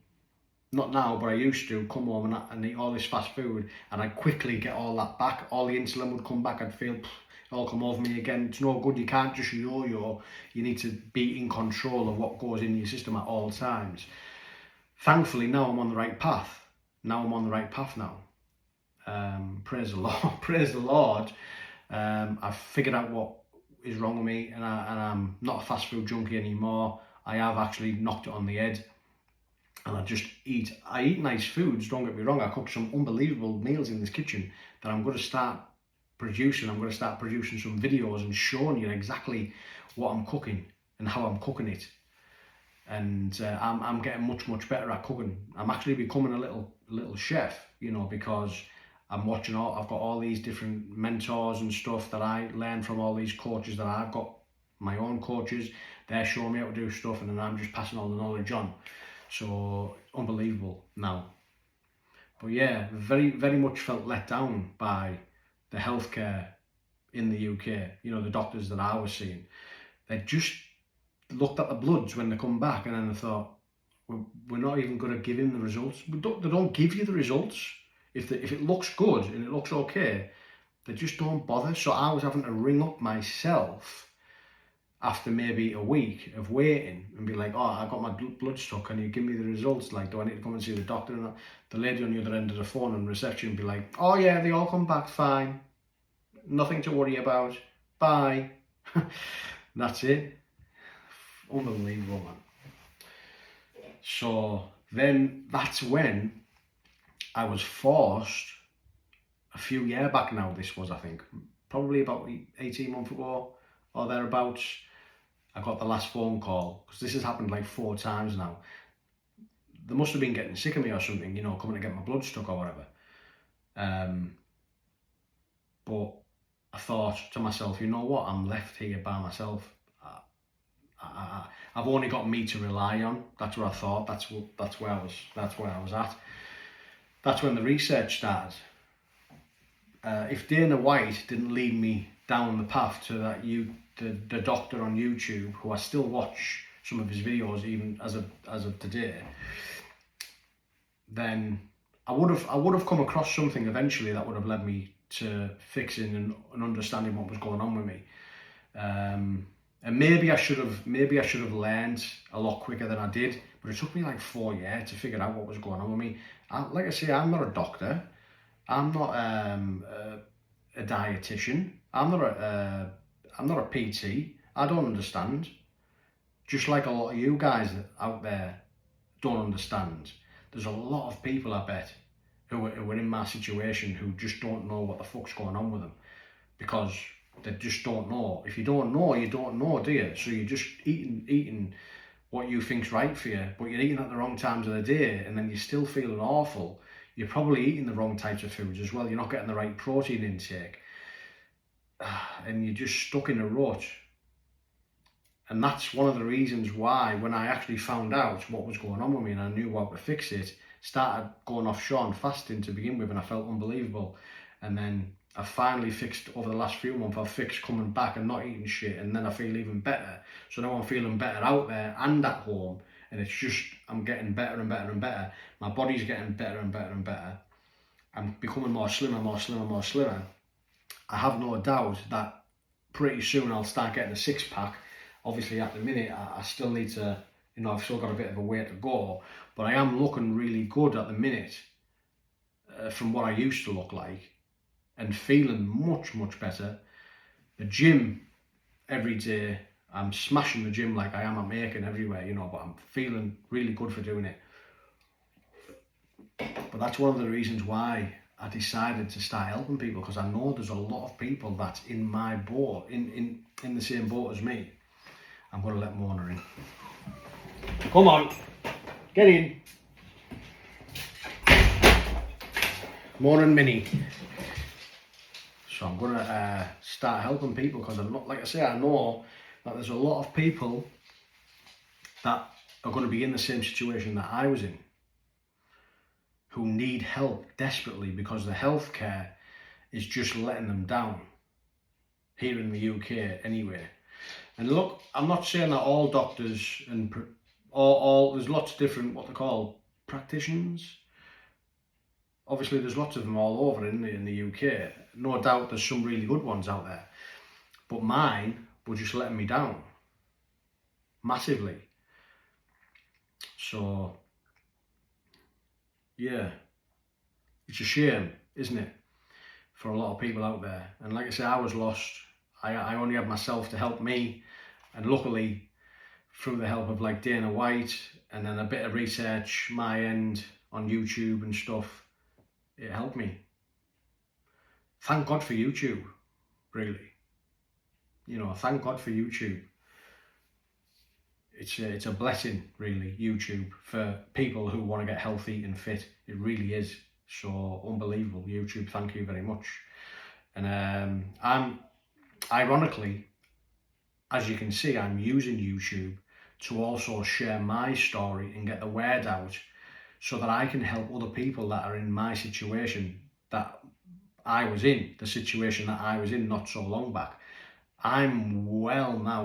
[SPEAKER 1] not now, but I used to come home and eat all this fast food, and I'd quickly get all that back. All the insulin would come back. I'd feel it all come over me again. It's no good. You can't just yo-yo. You need to be in control of what goes in your system at all times. Thankfully, now I'm on the right path. Praise the Lord. Praise the Lord. I've figured out what is wrong with me, and I'm not a fast food junkie anymore. I have actually knocked it on the head, and I eat nice foods, don't get me wrong. I cook some unbelievable meals in this kitchen that I'm going to start producing. I'm going to start producing some videos and showing you exactly what I'm cooking and how I'm cooking it. And I'm getting much, much better at cooking. I'm actually becoming a little chef, you know, because I'm watching I've got all these different mentors and stuff that I learn from, all these coaches that I've got, my own coaches. They're showing me how to do stuff, and then I'm just passing all the knowledge on. So unbelievable now. But yeah, very, very much felt let down by the healthcare in the UK. You know, the doctors that I was seeing, they just looked at the bloods when they come back, and then they thought, we're not even going to give him the results. They don't give you the results. If it looks good and it looks okay, they just don't bother. So I was having to ring up myself after maybe a week of waiting and be like, oh, I got my blood stuck, can you give me the results? Like, do I need to come and see the doctor? And the lady on the other end of the phone in reception would be like, oh yeah, they all come back fine. Nothing to worry about. Bye. That's it. Unbelievable, man. So then that's when I was forced, a few years back now this was, I think, probably about 18 months ago or thereabouts, I got the last phone call, because this has happened like 4 times now. They must have been getting sick of me or something, you know, coming to get my blood stuck or whatever. But I thought to myself, you know what, I'm left here by myself. I've only got me to rely on. That's what I thought. That's where I was at. That's when the research started. If Dana White didn't lead me down the path to the doctor on YouTube, who I still watch some of his videos even as of today, then I would have come across something eventually that would have led me to fixing and understanding what was going on with me. And maybe I should have learned a lot quicker than I did, but it took me like 4 years to figure out what was going on with me. Like I say, I'm not a doctor. I'm not a dietitian. I'm not a PT. I don't understand. Just like a lot of you guys out there don't understand. There's a lot of people, I bet, who are in my situation who just don't know what the fuck's going on with them, because they just don't know. If you don't know, you don't know, do you? So you're just eating what you think's right for you, but you're eating at the wrong times of the day, and then you're still feeling awful. You're probably eating the wrong types of foods as well. You're not getting the right protein intake, and you're just stuck in a rut. And that's one of the reasons why, when I actually found out what was going on with me and I knew how to fix it, started going offshore and fasting to begin with, and I felt unbelievable. And then I finally fixed, over the last few months, I've fixed coming back and not eating shit, and then I feel even better. So now I'm feeling better out there and at home, and it's just, I'm getting better and better and better. My body's getting better and better and better. I'm becoming more slimmer. I have no doubt that pretty soon I'll start getting a six-pack. Obviously at the minute I still need to, I've still got a bit of a way to go, but I am looking really good at the minute from what I used to look like, and feeling much better. The gym every day, I'm smashing the gym like I am at Mack everywhere, but I'm feeling really good for doing it. But that's one of the reasons why I decided to start helping people, because I know there's a lot of people that's in my boat, in the same boat as me. I'm going to let Mona in. Come on, get in. Mona and Minnie. So I'm going to start helping people, because I'm not, like I say, I know that there's a lot of people that are going to be in the same situation that I was in, who need help desperately, because the healthcare is just letting them down here in the UK anyway. And look, I'm not saying that all doctors and all there's lots of different, what they call, practitioners. Obviously there's lots of them all over in the UK. No doubt there's some really good ones out there. But mine were just letting me down massively. So yeah, it's a shame, isn't it, for a lot of people out there. And like I say, I was lost. I only had myself to help me, and luckily through the help of like Dana White and then a bit of research my end on YouTube and stuff, it helped me. Thank God for YouTube, really. Thank God for YouTube. It's a blessing, really, YouTube, for people who want to get healthy and fit. It really is. So unbelievable, YouTube, thank you very much. And I'm, ironically, as you can see, I'm using YouTube to also share my story and get the word out, so that I can help other people that are in my situation that I was in, the situation that I was in not so long back. I'm well on my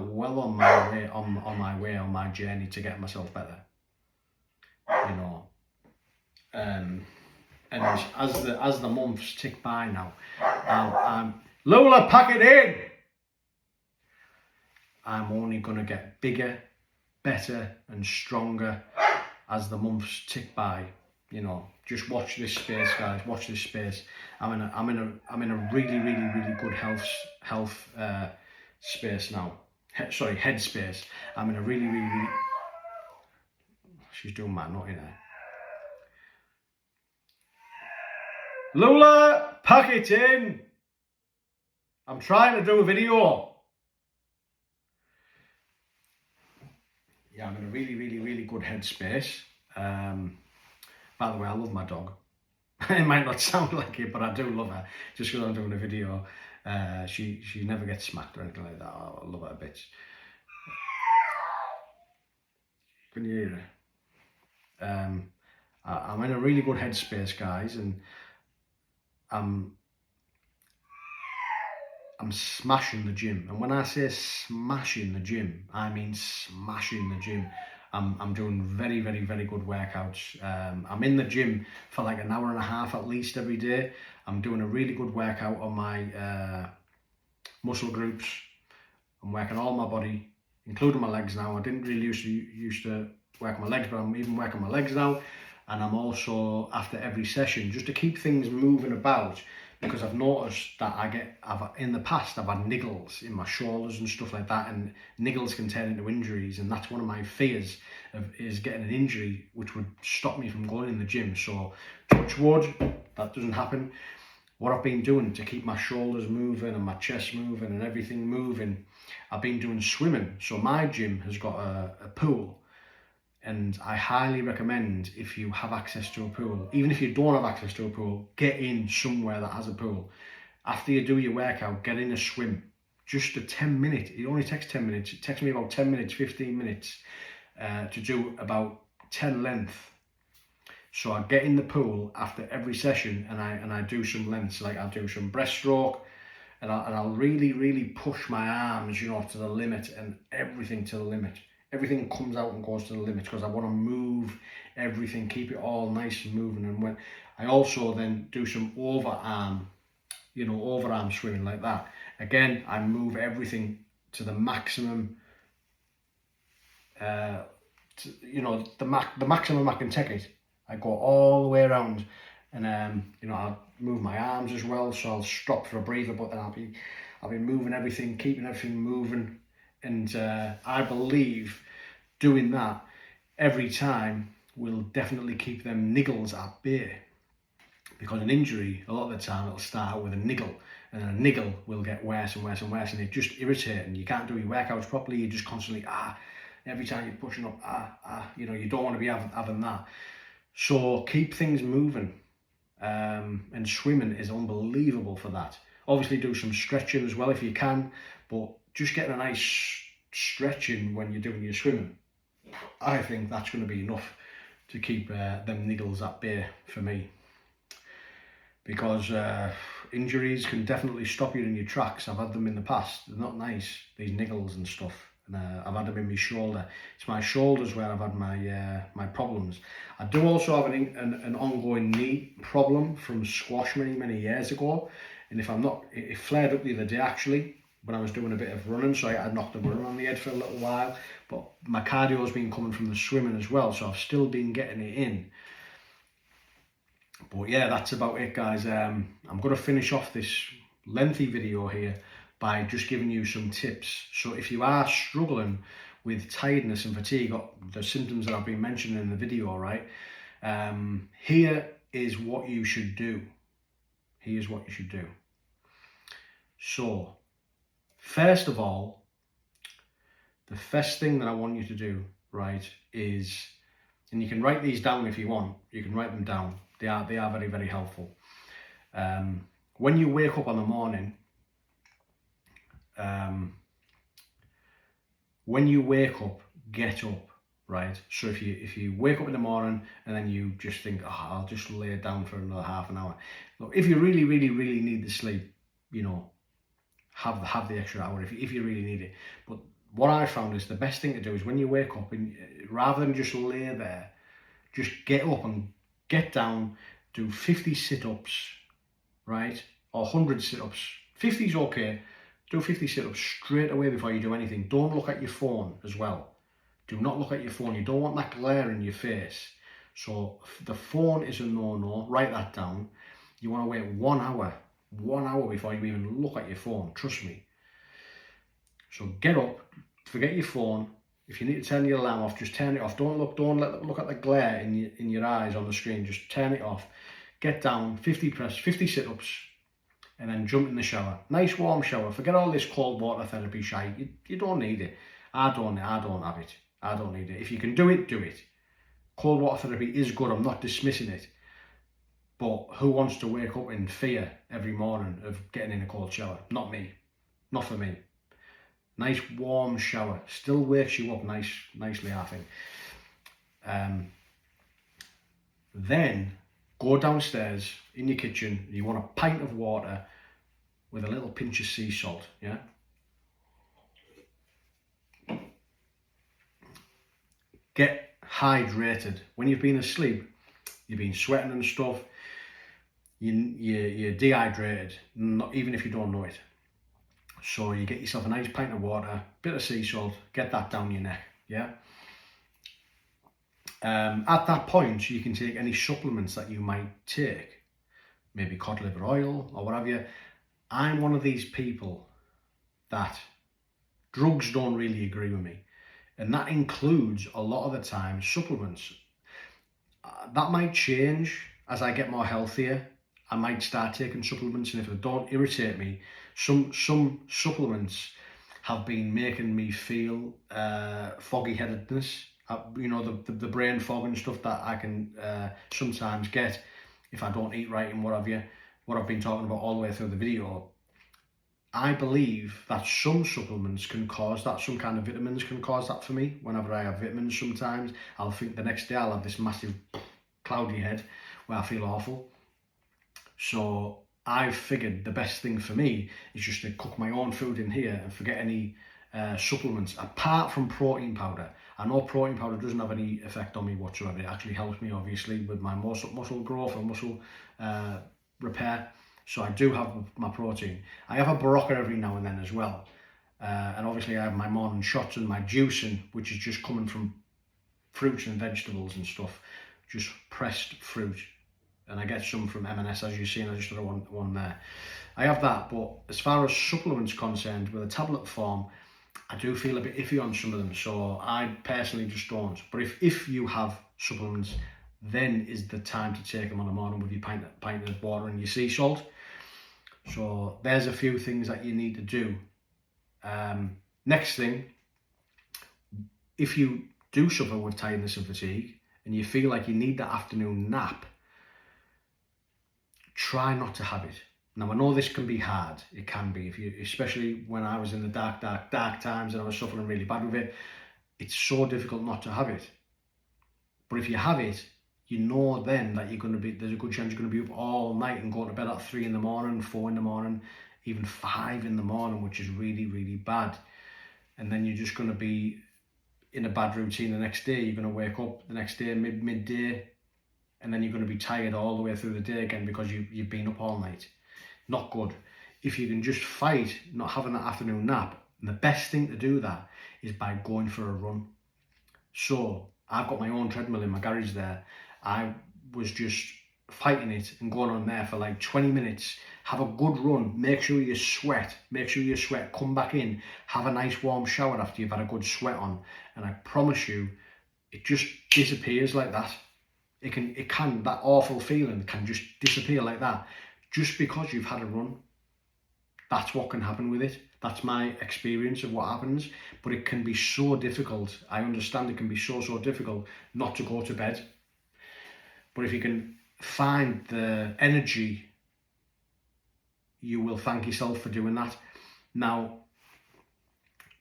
[SPEAKER 1] way on my journey to get myself better. And as the months tick by now, I'm Lola, pack it in. I'm only going to get bigger, better and stronger as the months tick by. Just watch this space, guys. Watch this space. I'm in a really good health space now. Head space. I'm in a really. She's doing my nut in there. Lola, pack it in. I'm trying to do a video. Yeah, I'm in a really good headspace. By the way, I love my dog. It might not sound like it, but I do love her. Just because I'm doing a video, she never gets smacked or anything like that. I love her a bit. Can you hear her? I'm in a really good headspace, guys, and I'm smashing the gym. And when I say smashing the gym, I mean smashing the gym. I'm doing very, very, very good workouts. I'm in the gym for like an hour and a half at least every day. I'm doing a really good workout on my muscle groups. I'm working all my body, including my legs now. I didn't really used to work my legs, but I'm even working my legs now. And I'm also, after every session, just to keep things moving about, because I've noticed that in the past, I've had niggles in my shoulders and stuff like that, and niggles can turn into injuries, and that's one of my fears is getting an injury, which would stop me from going in the gym. So, touch wood, that doesn't happen. What I've been doing to keep my shoulders moving and my chest moving and everything moving, I've been doing swimming. So my gym has got a pool, and I highly recommend, if you have access to a pool, even if you don't have access to a pool, get in somewhere that has a pool. After you do your workout, get in a swim. Just a 10-minute, it only takes 10 minutes. It takes me about 10 minutes, 15 minutes to do about 10 lengths. So I get in the pool after every session, and I do some lengths, like I'll do some breaststroke, and I'll really, really push my arms, you know, to the limit, and everything to the limit. Everything comes out and goes to the limit, because I want to move everything, keep it all nice and moving. And when I also then do some overarm swimming like that. Again, I move everything to the maximum, the maximum I can take it. I go all the way around, and I'll move my arms as well, so I'll stop for a breather, but then I'll be moving everything, keeping everything moving. And I believe doing that every time will definitely keep them niggles at bay, because an injury, a lot of the time, it'll start out with a niggle, and then a niggle will get worse and worse and worse, and it's just irritating. You can't do your workouts properly. You're just constantly every time you're pushing up, you don't want to be having that. So keep things moving, and swimming is unbelievable for that. Obviously do some stretching as well if you can, but just getting a nice stretching when you're doing your swimming, I think that's going to be enough to keep them niggles at bay for me. Because injuries can definitely stop you in your tracks. I've had them in the past. They're not nice, these niggles and stuff. And I've had them in my shoulder. It's my shoulders where I've had my problems. I do also have an ongoing knee problem from squash many years ago. And it flared up the other day actually, when I was doing a bit of running, so I knocked the run on the head for a little while. But my cardio's been coming from the swimming as well, so I've still been getting it in. But yeah, that's about it, guys. I'm going to finish off this lengthy video here by just giving you some tips. So if you are struggling with tiredness and fatigue, the symptoms that I've been mentioning in the video, right? Here is what you should do. Here's what you should do. So, first of all, the first thing that I want you to do, right, is, and you can write these down if you want, you can write them down. They are very, very helpful. When you wake up in the morning, when you wake up, get up, right? So if you wake up in the morning and then you just think, I'll just lay down for another half an hour. Look, if you really, really, really need the sleep, have the extra hour if you really need it. But what I found is the best thing to do is when you wake up, and rather than just lay there, just get up and get down, do 50 sit-ups, right? Or 100 sit-ups. 50 is okay. Do 50 sit-ups straight away before you do anything. Don't look at your phone as well. Do not look at your phone. You don't want that glare in your face. So the phone is a no-no. Write that down. You want to wait 1 hour. 1 hour before you even look at your phone. Trust me. So get up. Forget your phone. If you need to turn your alarm off, just turn it off. Don't look at the glare in your eyes on the screen. Just turn it off. Get down. 50 sit-ups. And then jump in the shower. Nice warm shower. Forget all this cold water therapy shite. You don't need it. I don't have it. I don't need it. If you can do it, do it. Cold water therapy is good. I'm not dismissing it. But who wants to wake up in fear every morning of getting in a cold shower? Not me. Not for me. Nice warm shower. Still wakes you up nicely, I think. Then go downstairs in your kitchen. You want a pint of water with a little pinch of sea salt, yeah? get hydrated. When you've been asleep, you've been sweating and stuff, you're dehydrated, not even if you don't know it. So you get yourself a nice pint of water, bit of sea salt, get that down your neck, yeah? At that point, you can take any supplements that you might take, maybe cod liver oil or what have you. I'm one of these people that drugs don't really agree with me. And that includes, a lot of the time, supplements. That might change as I get more healthier. I might start taking supplements, and if they don't irritate me, some supplements have been making me feel foggy-headedness. You know, the brain fog and stuff that I can sometimes get if I don't eat right and what have you. What I've been talking about all the way through the video. I believe that some supplements can cause that, some kind of vitamins can cause that for me. Whenever I have vitamins, sometimes I'll think the next day I'll have this massive cloudy head where I feel awful. So I've figured the best thing for me is just to cook my own food in here and forget any supplements, apart from protein powder. I know protein powder doesn't have any effect on me whatsoever. It actually helps me, obviously, with my muscle growth and muscle repair. So I do have my protein. I have a Barocca every now and then as well. And obviously I have my morning shots and my juicing, which is just coming from fruits and vegetables and stuff, just pressed fruit. And I get some from M&S, as you've seen. I just throw one there. I have that, but as far as supplements concerned, with a tablet form, I do feel a bit iffy on some of them. So I personally just don't. But if you have supplements, then is the time to take them on the morning with your pint of water and your sea salt. So there's a few things that you need to do. Next thing, if you do suffer with tiredness and fatigue and you feel like you need that afternoon nap, try not to have it. Now, I know this can be hard. It can be, especially when I was in the dark times and I was suffering really bad with it. It's so difficult not to have it. But if you have it, you know then that there's a good chance you're going to be up all night and going to bed at 3 in the morning, 4 in the morning, even 5 in the morning, which is really, really bad. And then you're just going to be in a bad routine the next day. You're going to wake up the next day, midday, and then you're going to be tired all the way through the day again because you've been up all night. Not good. If you can just fight not having that afternoon nap, and the best thing to do that is by going for a run. So I've got my own treadmill in my garage there. I was just fighting it and going on there for like 20 minutes. Have a good run. Make sure you sweat. Come back in. Have a nice warm shower after you've had a good sweat on. And I promise you, it just disappears like that. It can, that awful feeling can just disappear like that. Just because you've had a run. That's what can happen with it. That's my experience of what happens. But it can be so difficult. I understand it can be so difficult not to go to bed. But if you can find the energy, you will thank yourself for doing that. Now,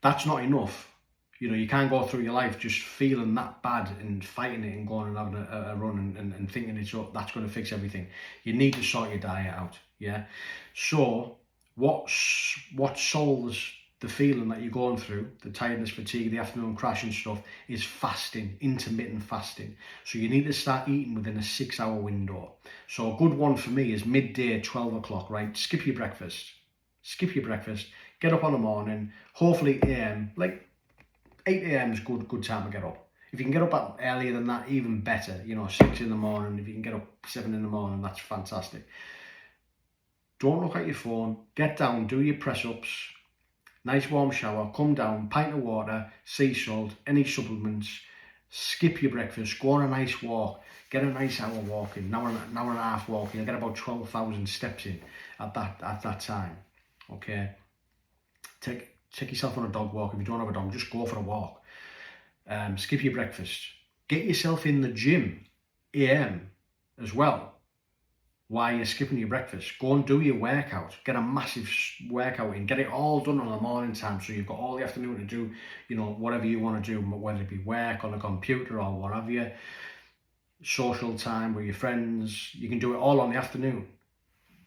[SPEAKER 1] that's not enough. You know, you can't go through your life just feeling that bad and fighting it and going and having a run and thinking that's going to fix everything. You need to sort your diet out, yeah? So, what solves the feeling that you're going through, the tiredness, fatigue, the afternoon crash and stuff, is fasting, intermittent fasting. So you need to start eating within a 6-hour window. So a good one for me is midday, 12 o'clock, right? Skip your breakfast, get up on the morning, hopefully AM, like 8 AM is good time to get up. If you can get up earlier than that, even better, 6 in the morning. If you can get up 7 in the morning, that's fantastic. Don't look at your phone, get down, do your press-ups, nice warm shower, come down, pint of water, sea salt, any supplements, skip your breakfast, go on a nice walk, get a nice hour walking, an hour and a half walking. You'll get about 12,000 steps in at that time, okay? Take yourself on a dog walk. If you don't have a dog, just go for a walk. Skip your breakfast. Get yourself in the gym, AM, as well. While you're skipping your breakfast, go and do your workout. Get a massive workout in. Get it all done on the morning time, so you've got all the afternoon to do, whatever you want to do, whether it be work on a computer or what have you, social time with your friends. You can do it all on the afternoon.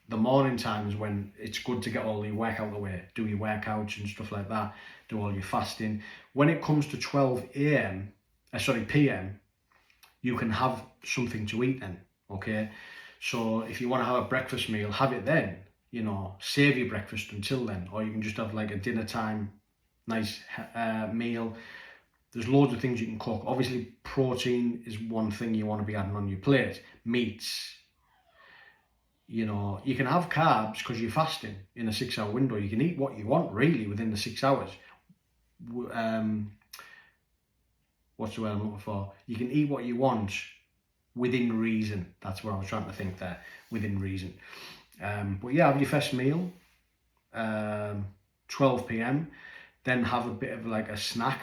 [SPEAKER 1] The morning time is when it's good to get all your work out of the way. Do your workouts and stuff like that. Do all your fasting. When it comes to 12 AM, PM, you can have something to eat then, okay? So if you want to have a breakfast meal, have it then, you know, save your breakfast until then, or you can just have like a dinner time, nice meal. There's loads of things you can cook. Obviously, protein is one thing you want to be adding on your plate. Meats, you know, you can have carbs because you're fasting in a 6-hour window. You can eat what you want really within the 6 hours. What's the word I'm looking for? You can eat what you want within reason. That's what I was trying to think there, within reason. But yeah, have your first meal, 12 p.m. Then have a bit of like a snack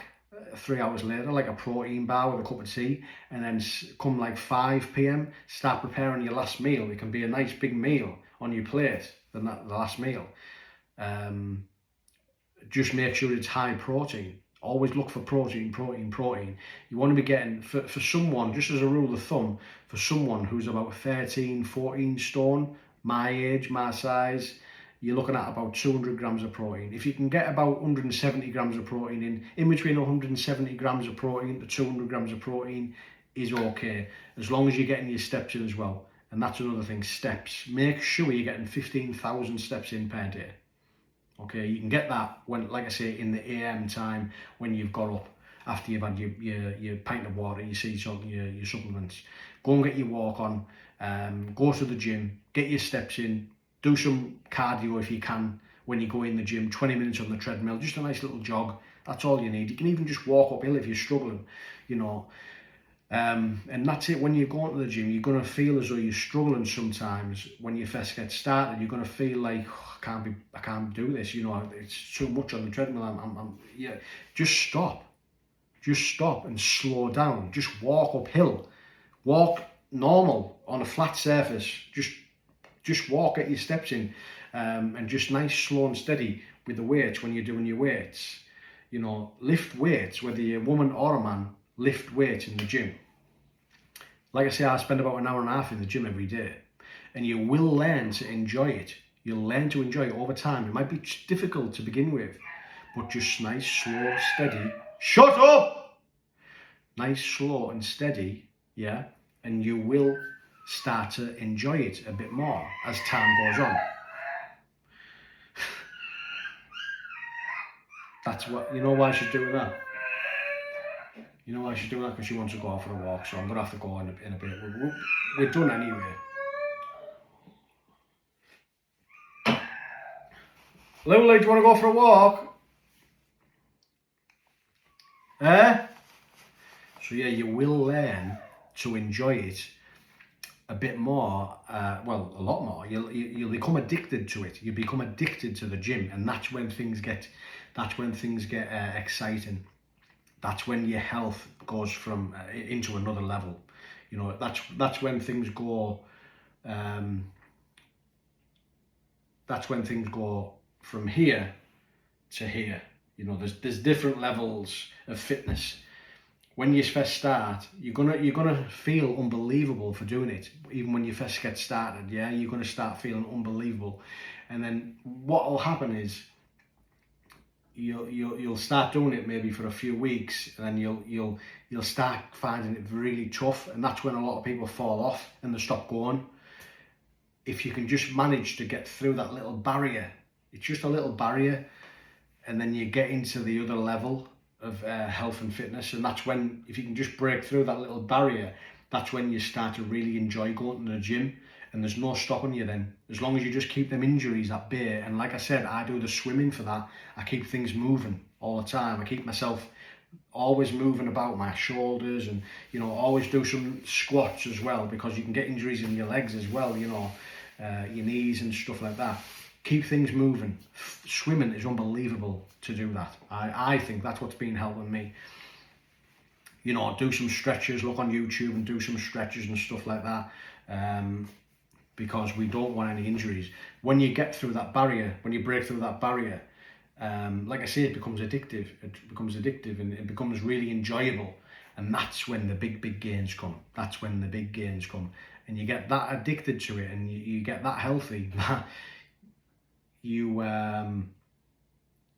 [SPEAKER 1] 3 hours later, like a protein bar with a cup of tea. And then come like 5 p.m, start preparing your last meal. It can be a nice big meal on your plate, the last meal. Just make sure it's high protein. Always look for protein. You want to be getting, for someone, just as a rule of thumb, for someone who's about 13, 14 stone, my age, my size, you're looking at about 200 grams of protein. If you can get about 170 grams of protein in between 170 grams of protein to 200 grams of protein is okay, as long as you're getting your steps in as well. And that's another thing, steps. Make sure you're getting 15,000 steps in per day. Okay, you can get that when, like I say, in the AM time when you've got up after you've had your pint of water, your sea salt, your supplements. Go and get your walk on, go to the gym, get your steps in, do some cardio if you can when you go in the gym, 20 minutes on the treadmill, just a nice little jog. That's all you need. You can even just walk uphill if you're struggling, you know. And that's it. When you're going to the gym, you're going to feel as though you're struggling sometimes. When you first get started, you're going to feel like, oh, I can't do this, you know, it's too much on the treadmill. Yeah. Just stop and slow down. Just walk uphill, walk normal on a flat surface. Just walk, get your steps in, and just nice, slow and steady with the weights when you're doing your weights. You know, lift weights, whether you're a woman or a man, lift weights in the gym. Like I say, I spend about an hour and a half in the gym every day, and you will learn to enjoy it. You'll learn to enjoy it over time. It might be difficult to begin with, but just nice, slow, steady. Shut up! Nice, slow and steady, yeah? And you will start to enjoy it a bit more as time goes on. That's what, you know why she's doing that? You know why she's doing that? Because she wants to go out for a walk, so I'm going to have to go in a bit. We're done anyway. Lily, do you want to go for a walk? So yeah, you will learn to enjoy it a bit more, well, a lot more. You'll become addicted to it. You become addicted to the gym, and that's when things get exciting. That's when your health goes from into another level. You know, that's when things go. That's when things go from here to here. You know, there's different levels of fitness. When you first start, you're gonna feel unbelievable for doing it. Even when you first get started, yeah, you're gonna start feeling unbelievable, and then what will happen is you'll start doing it maybe for a few weeks, and then you'll start finding it really tough, and that's when a lot of people fall off and they stop going. If you can just manage to get through that little barrier, it's just a little barrier, and then you get into the other level of health and fitness, and that's when, if you can just break through that little barrier, that's when you start to really enjoy going to the gym, and there's no stopping you then, as long as you just keep them injuries at bay. And like I said, I do the swimming for that. I keep things moving all the time. I keep myself always moving about, my shoulders, and you know, always do some squats as well, because you can get injuries in your legs as well, you know, your knees and stuff like that. Keep things moving. Swimming is unbelievable to do that. I think that's what's been helping me. You know, do some stretches, look on YouTube and do some stretches and stuff like that, because we don't want any injuries. When you get through that barrier, when you break through that barrier, like I say, it becomes addictive. It becomes addictive, and it becomes really enjoyable. And that's when the big gains come. That's when the big gains come. And you get that addicted to it, and you get that healthy, that you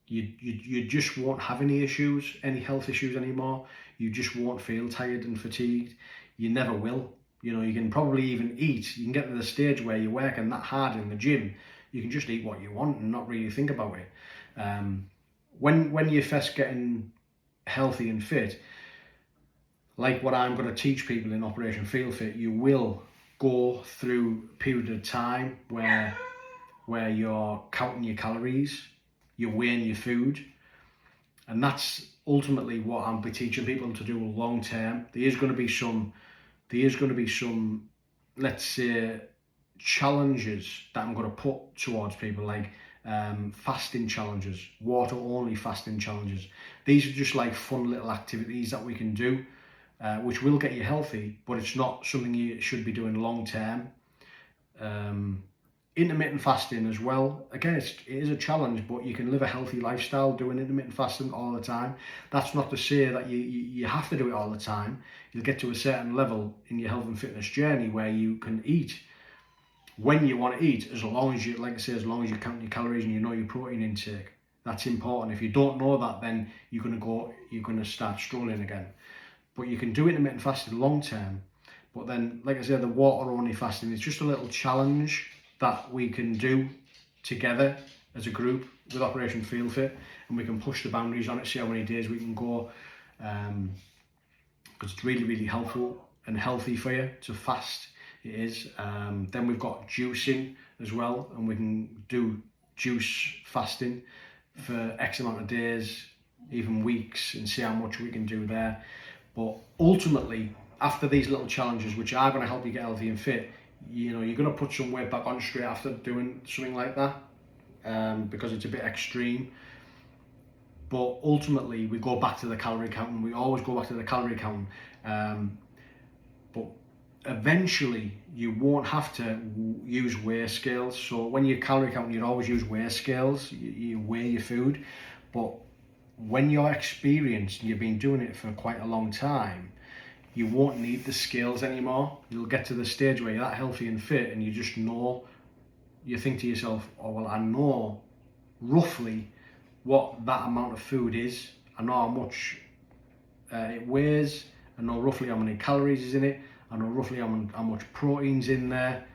[SPEAKER 1] you just won't have any issues, any health issues anymore. You just won't feel tired and fatigued. You never will. You know, you can probably even eat. You can get to the stage where you're working that hard in the gym, you can just eat what you want and not really think about it. When you're first getting healthy and fit, like what I'm going to teach people in Operation Feel Fit, you will go through a period of time where you're counting your calories, you're weighing your food, and that's ultimately what I'll be teaching people to do long term. There is going to be some, let's say, challenges that I'm going to put towards people, like fasting challenges, water only fasting challenges. These are just like fun little activities that we can do, which will get you healthy, but it's not something you should be doing long term. Intermittent fasting as well. Again, it is a challenge, but you can live a healthy lifestyle doing intermittent fasting all the time. That's not to say that you have to do it all the time. You'll get to a certain level in your health and fitness journey where you can eat when you want to eat, as long as you, like I say, as long as you count your calories and you know your protein intake. That's important. If you don't know that, then you're going to start struggling again. But you can do intermittent fasting long term. But then, like I said, the water only fasting is just a little challenge that we can do together as a group with Operation Feel Fit, and we can push the boundaries on it, see how many days we can go, because it's really, really helpful and healthy for you to fast. It is. Then we've got juicing as well, and we can do juice fasting for X amount of days, even weeks, and see how much we can do there. But ultimately, after these little challenges, which are going to help you get healthy and fit, you know, you're going to put some weight back on straight after doing something like that, because it's a bit extreme. But ultimately, we go back to the calorie counting. We always go back to the calorie counting. But eventually, you won't have to use weigh scales. So when you're calorie counting, you'd always use weigh scales. You weigh your food. But when you're experienced and you've been doing it for quite a long time, you won't need the scales anymore. You'll get to the stage where you're that healthy and fit, and you just know, you think to yourself, oh, well, I know roughly what that amount of food is. I know how much it weighs. I know roughly how many calories is in it. I know roughly how much protein's in there.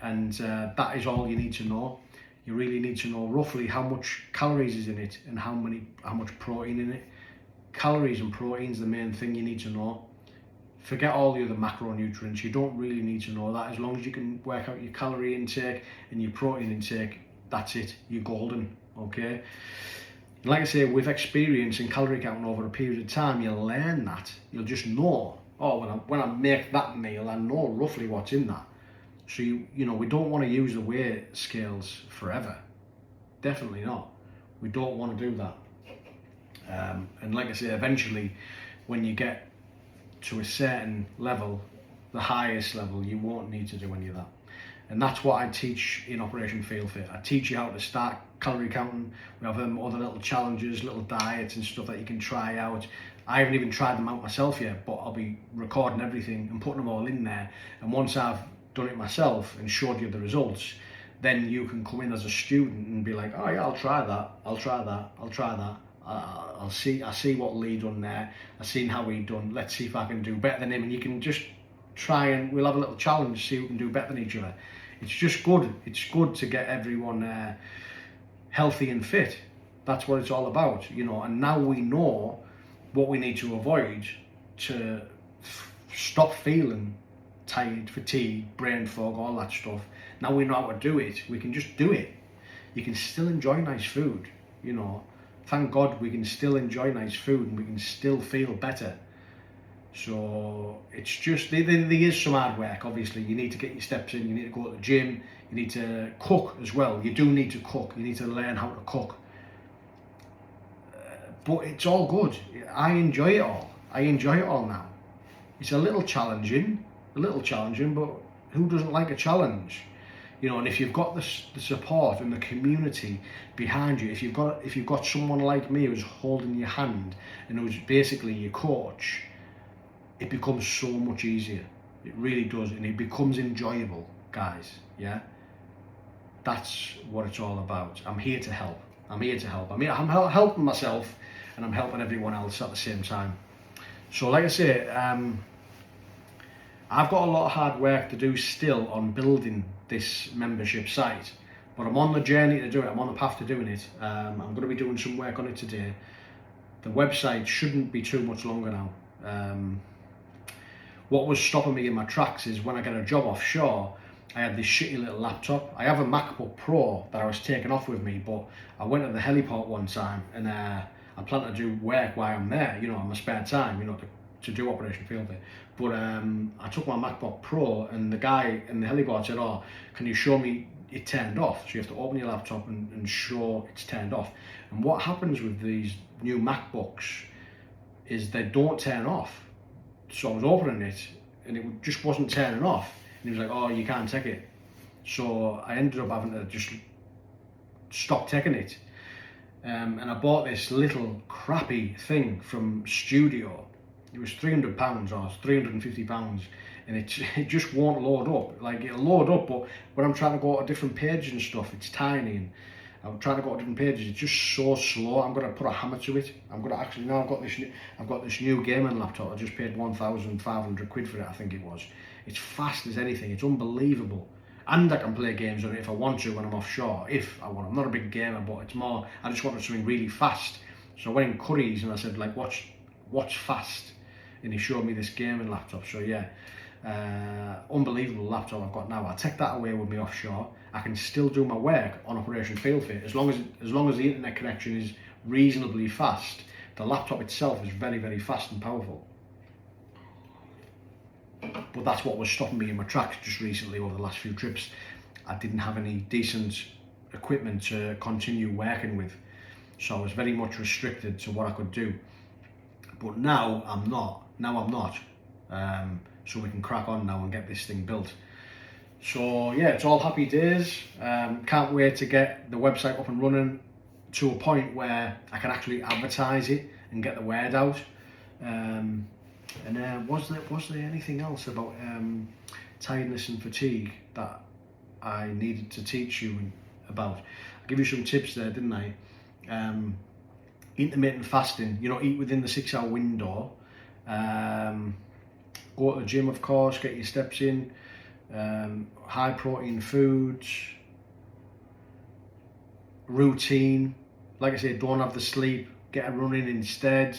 [SPEAKER 1] And that is all you need to know. You really need to know roughly how much calories is in it and how much protein in it. Calories and protein's the main thing you need to know. Forget all the other macronutrients. You don't really need to know that. As long as you can work out your calorie intake and your protein intake, that's it. You're golden, okay? Like I say, with experience in calorie counting over a period of time, you'll learn that. You'll just know, oh, when I make that meal, I know roughly what's in that. So, you know, we don't want to use the weigh scales forever. Definitely not. We don't want to do that. And like I say, eventually, when you get to a certain level, the highest level, you won't need to do any of that. And that's what I teach in Operation Feel Fit. I teach you how to start calorie counting. We have other little challenges, little diets and stuff that you can try out. I haven't even tried them out myself yet, but I'll be recording everything and putting them all in there. And once I've done it myself and showed you the results, then you can come in as a student and be like, oh yeah, I'll try that. I see what Lee done there. I've seen how he done. Let's see if I can do better than him. And you can just try, and we'll have a little challenge, see who can do better than each other. It's just good. It's good to get everyone healthy and fit. That's what it's all about, you know. And now we know what we need to avoid to stop feeling tired, fatigue, brain fog, all that stuff. Now we know how to do it. We can just do it. You can still enjoy nice food, you know. Thank God we can still enjoy nice food and we can still feel better. So it's just, there is some hard work, obviously. You need to get your steps in, you need to go to the gym, you need to cook as well. You do need to cook, you need to learn how to cook. But it's all good. I enjoy it all. I enjoy it all now. It's a little challenging, but who doesn't like a challenge? You know, and if you've got the support and the community behind you, if you've got someone like me who's holding your hand and who's basically your coach, it becomes so much easier. It really does, and it becomes enjoyable, guys. Yeah, that's what it's all about. I'm here to help. I'm here to help. I'm helping myself, and I'm helping everyone else at the same time. So like I say, I've got a lot of hard work to do still on building this membership site, but I'm on the journey to do it. I'm on the path to doing it. I'm going to be doing some work on it today. The website shouldn't be too much longer now. What was stopping me in my tracks is when I get a job offshore, I had this shitty little laptop. I have a MacBook Pro that I was taking off with me, but I went to the heliport one time and I plan to do work while I'm there, you know, in my spare time, you know, to do Operation Field Day. But I took my MacBook Pro and the guy in the heliport said, oh, can you show me it turned off? So you have to open your laptop and show it's turned off. And what happens with these new MacBooks is they don't turn off. So I was opening it and it just wasn't turning off. And he was like, oh, you can't take it. So I ended up having to just stop taking it. And I bought this little crappy thing from Studio. It was £300 or £350, and it just won't load up. Like, it'll load up, but when I'm trying to go to different pages and stuff, it's tiny, and I'm trying to go to different pages, it's just so slow. I'm gonna put a hammer to it. I'm gonna actually, now I've got this new gaming laptop. I just paid 1,500 quid for it, I think it was. It's fast as anything. It's unbelievable. And I can play games on it if I want to when I'm offshore, if I want. I'm not a big gamer, but it's more, I just wanted something really fast. So I went in Curry's and I said, like, what's fast? And he showed me this gaming laptop. So yeah, unbelievable laptop I've got now. I'll take that away with me offshore. I can still do my work on Operation Field Fit as long as the internet connection is reasonably fast. The laptop itself is very, very fast and powerful. But that's what was stopping me in my tracks just recently over the last few trips. I didn't have any decent equipment to continue working with, so I was very much restricted to what I could do. But now I'm not. So we can crack on now and get this thing built. So yeah, it's all happy days. Can't wait to get the website up and running to a point where I can actually advertise it and get the word out. And was there anything else about tiredness and fatigue that I needed to teach you about? I give you some tips there, didn't I? Intermittent fasting, you know, eat within the 6-hour window. Go to the gym, of course, get your steps in. High protein foods. Routine. Like I said, don't have the sleep, get a run in instead.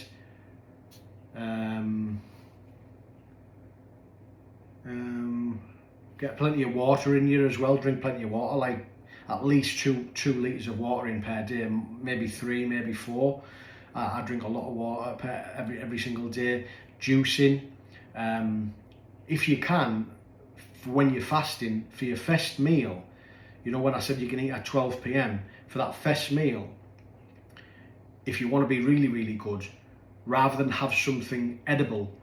[SPEAKER 1] Get plenty of water in you as well. Drink plenty of water, like at least two litres of water in per day, maybe 3, maybe 4. I drink a lot of water every single day. Juicing, if you can, when you're fasting, for your first meal, you know, when I said you can eat at 12 p.m, for that first meal, if you want to be really, really good, rather than have something edible,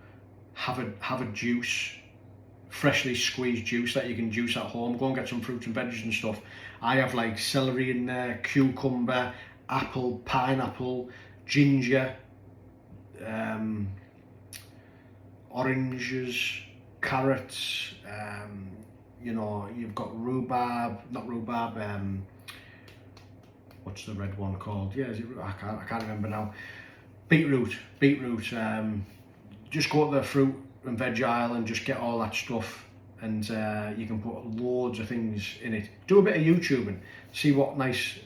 [SPEAKER 1] have a juice, freshly squeezed juice that you can juice at home. Go and get some fruits and veggies and stuff. I have like celery in there, cucumber, apple, pineapple, ginger, oranges, carrots, you know, you've got what's the red one called? Yeah, I can't remember now. Beetroot. Just go to the fruit and veg aisle and just get all that stuff, and you can put loads of things in it. Do a bit of YouTubing, see what nice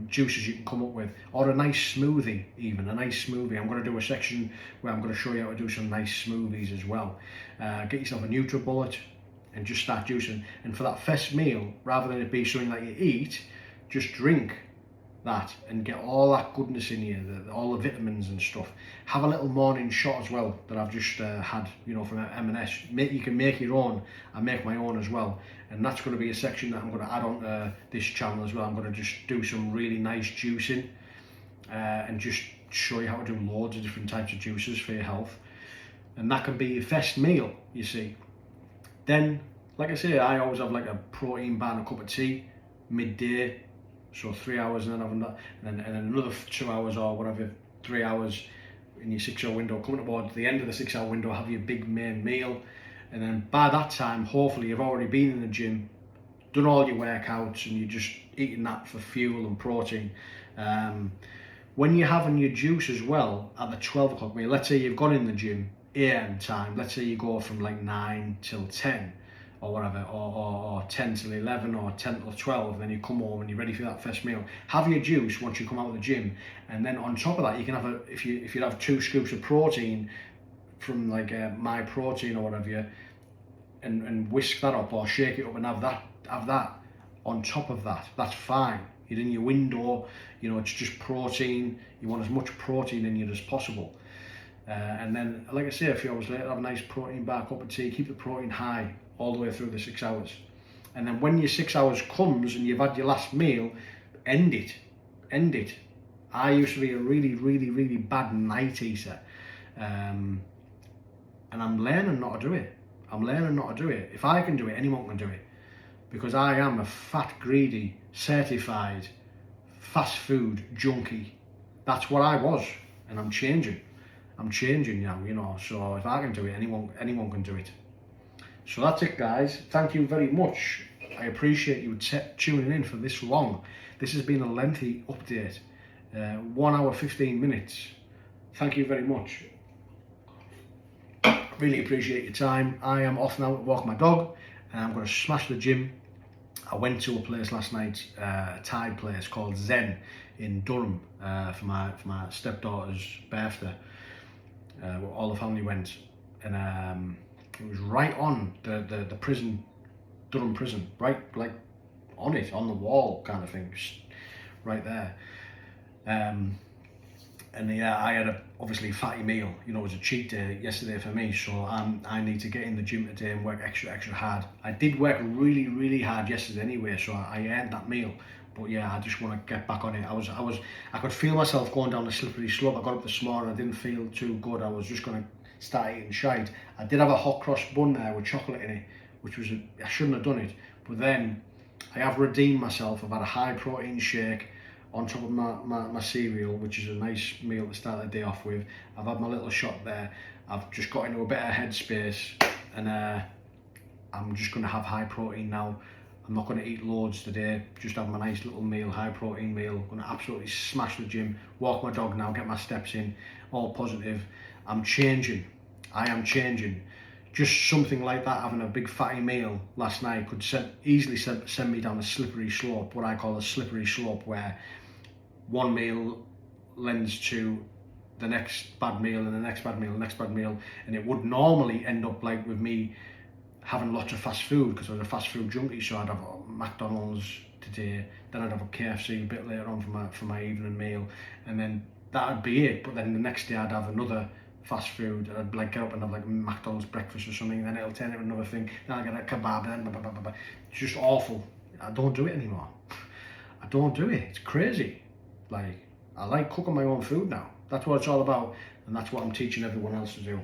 [SPEAKER 1] juices you can come up with, or a nice smoothie, even a nice smoothie. I'm going to do a section where I'm going to show you how to do some nice smoothies as well. Get yourself a NutriBullet and just start juicing. And for that first meal, rather than it be something that you eat, just drink that and get all that goodness in you, all the vitamins and stuff. Have a little morning shot as well that I've just had, you know, from M&S. You can make your own. I make my own as well, and that's going to be a section that I'm going to add on to this channel as well. I'm going to just do some really nice juicing and just show you how to do loads of different types of juices for your health, and that can be your first meal, you see. Then, like I say, I always have like a protein bar and a cup of tea midday. So 3 hours, and then having that, and then another 2 hours or whatever, 3 hours in your 6-hour window. Coming towards the end of the 6-hour window, have your big main meal, and then by that time, hopefully you've already been in the gym, done all your workouts, and you're just eating that for fuel and protein. When you're having your juice as well at the 12 o'clock meal, let's say you've gone in the gym AM time, let's say you go from like 9 till 10 or whatever, or 10 till 11 or 10 till 12, and then you come home and you're ready for that first meal. Have your juice once you come out of the gym, and then on top of that you can have if you have 2 scoops of protein from like My Protein or whatever, and whisk that up or shake it up and have that on top of that. That's fine. You're in your window, you know, it's just protein. You want as much protein in you as possible. And then, like I say, a few hours later, have a nice protein bar, cup of tea, keep the protein high all the way through the 6 hours. And then when your 6 hours comes and you've had your last meal, end it. I used to be a really bad night eater. And I'm learning not to do it. If I can do it, anyone can do it. Because I am a fat, greedy, certified fast food junkie. That's what I was, and I'm changing now, you know. So if I can do it, anyone can do it. So that's it, guys. Thank you very much. I appreciate you tuning in for this long. This has been a lengthy update, 1 hour 15 minutes. Thank you very much. Really appreciate your time. I am off now to walk my dog, and I'm going to smash the gym. I went to a place last night, a Thai place called Zen in Durham, for my stepdaughter's birthday. All the family went, and it was right on the prison, Durham prison, right like on the wall kind of thing, right there. And yeah, I had a obviously fatty meal. You know, it was a cheat day yesterday for me, so I need to get in the gym today and work extra hard. I did work really hard yesterday anyway, so I earned that meal. But yeah, I just want to get back on it. I could feel myself going down the slippery slope. I got up this morning, I didn't feel too good. I was just going to start eating shite. I did have a hot cross bun there with chocolate in it, which was I shouldn't have done it. But then I have redeemed myself. I've had a high protein shake on top of my cereal, which is a nice meal to start the day off with. I've had my little shot there. I've just got into a better headspace, and I'm just going to have high protein now. I'm not going to eat loads today, just have my nice little meal, high protein meal. I'm going to absolutely smash the gym, walk my dog now, get my steps in, all positive. I'm changing. I am changing. Just something like that, having a big fatty meal last night could easily send me down a slippery slope, what I call a slippery slope, where one meal lends to the next bad meal and the next bad meal and the next bad meal, and it would normally end up like with me having lots of fast food, because I was a fast food junkie. So I'd have a McDonald's today, then I'd have a KFC a bit later on for my evening meal, and then that'd be it. But then the next day I'd have another fast food, and I'd like get up and have like McDonald's breakfast or something, and then it'll turn into another thing, then I'll get a kebab, and then blah, blah, blah, blah. It's just awful. I don't do it anymore. I don't do it. It's crazy. Like, I like cooking my own food now. That's what it's all about, and that's what I'm teaching everyone else to do.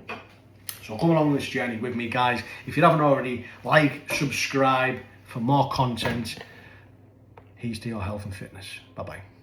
[SPEAKER 1] So come along this journey with me, guys. If you haven't already, like, subscribe for more content. Here's to your health and fitness. Bye-bye.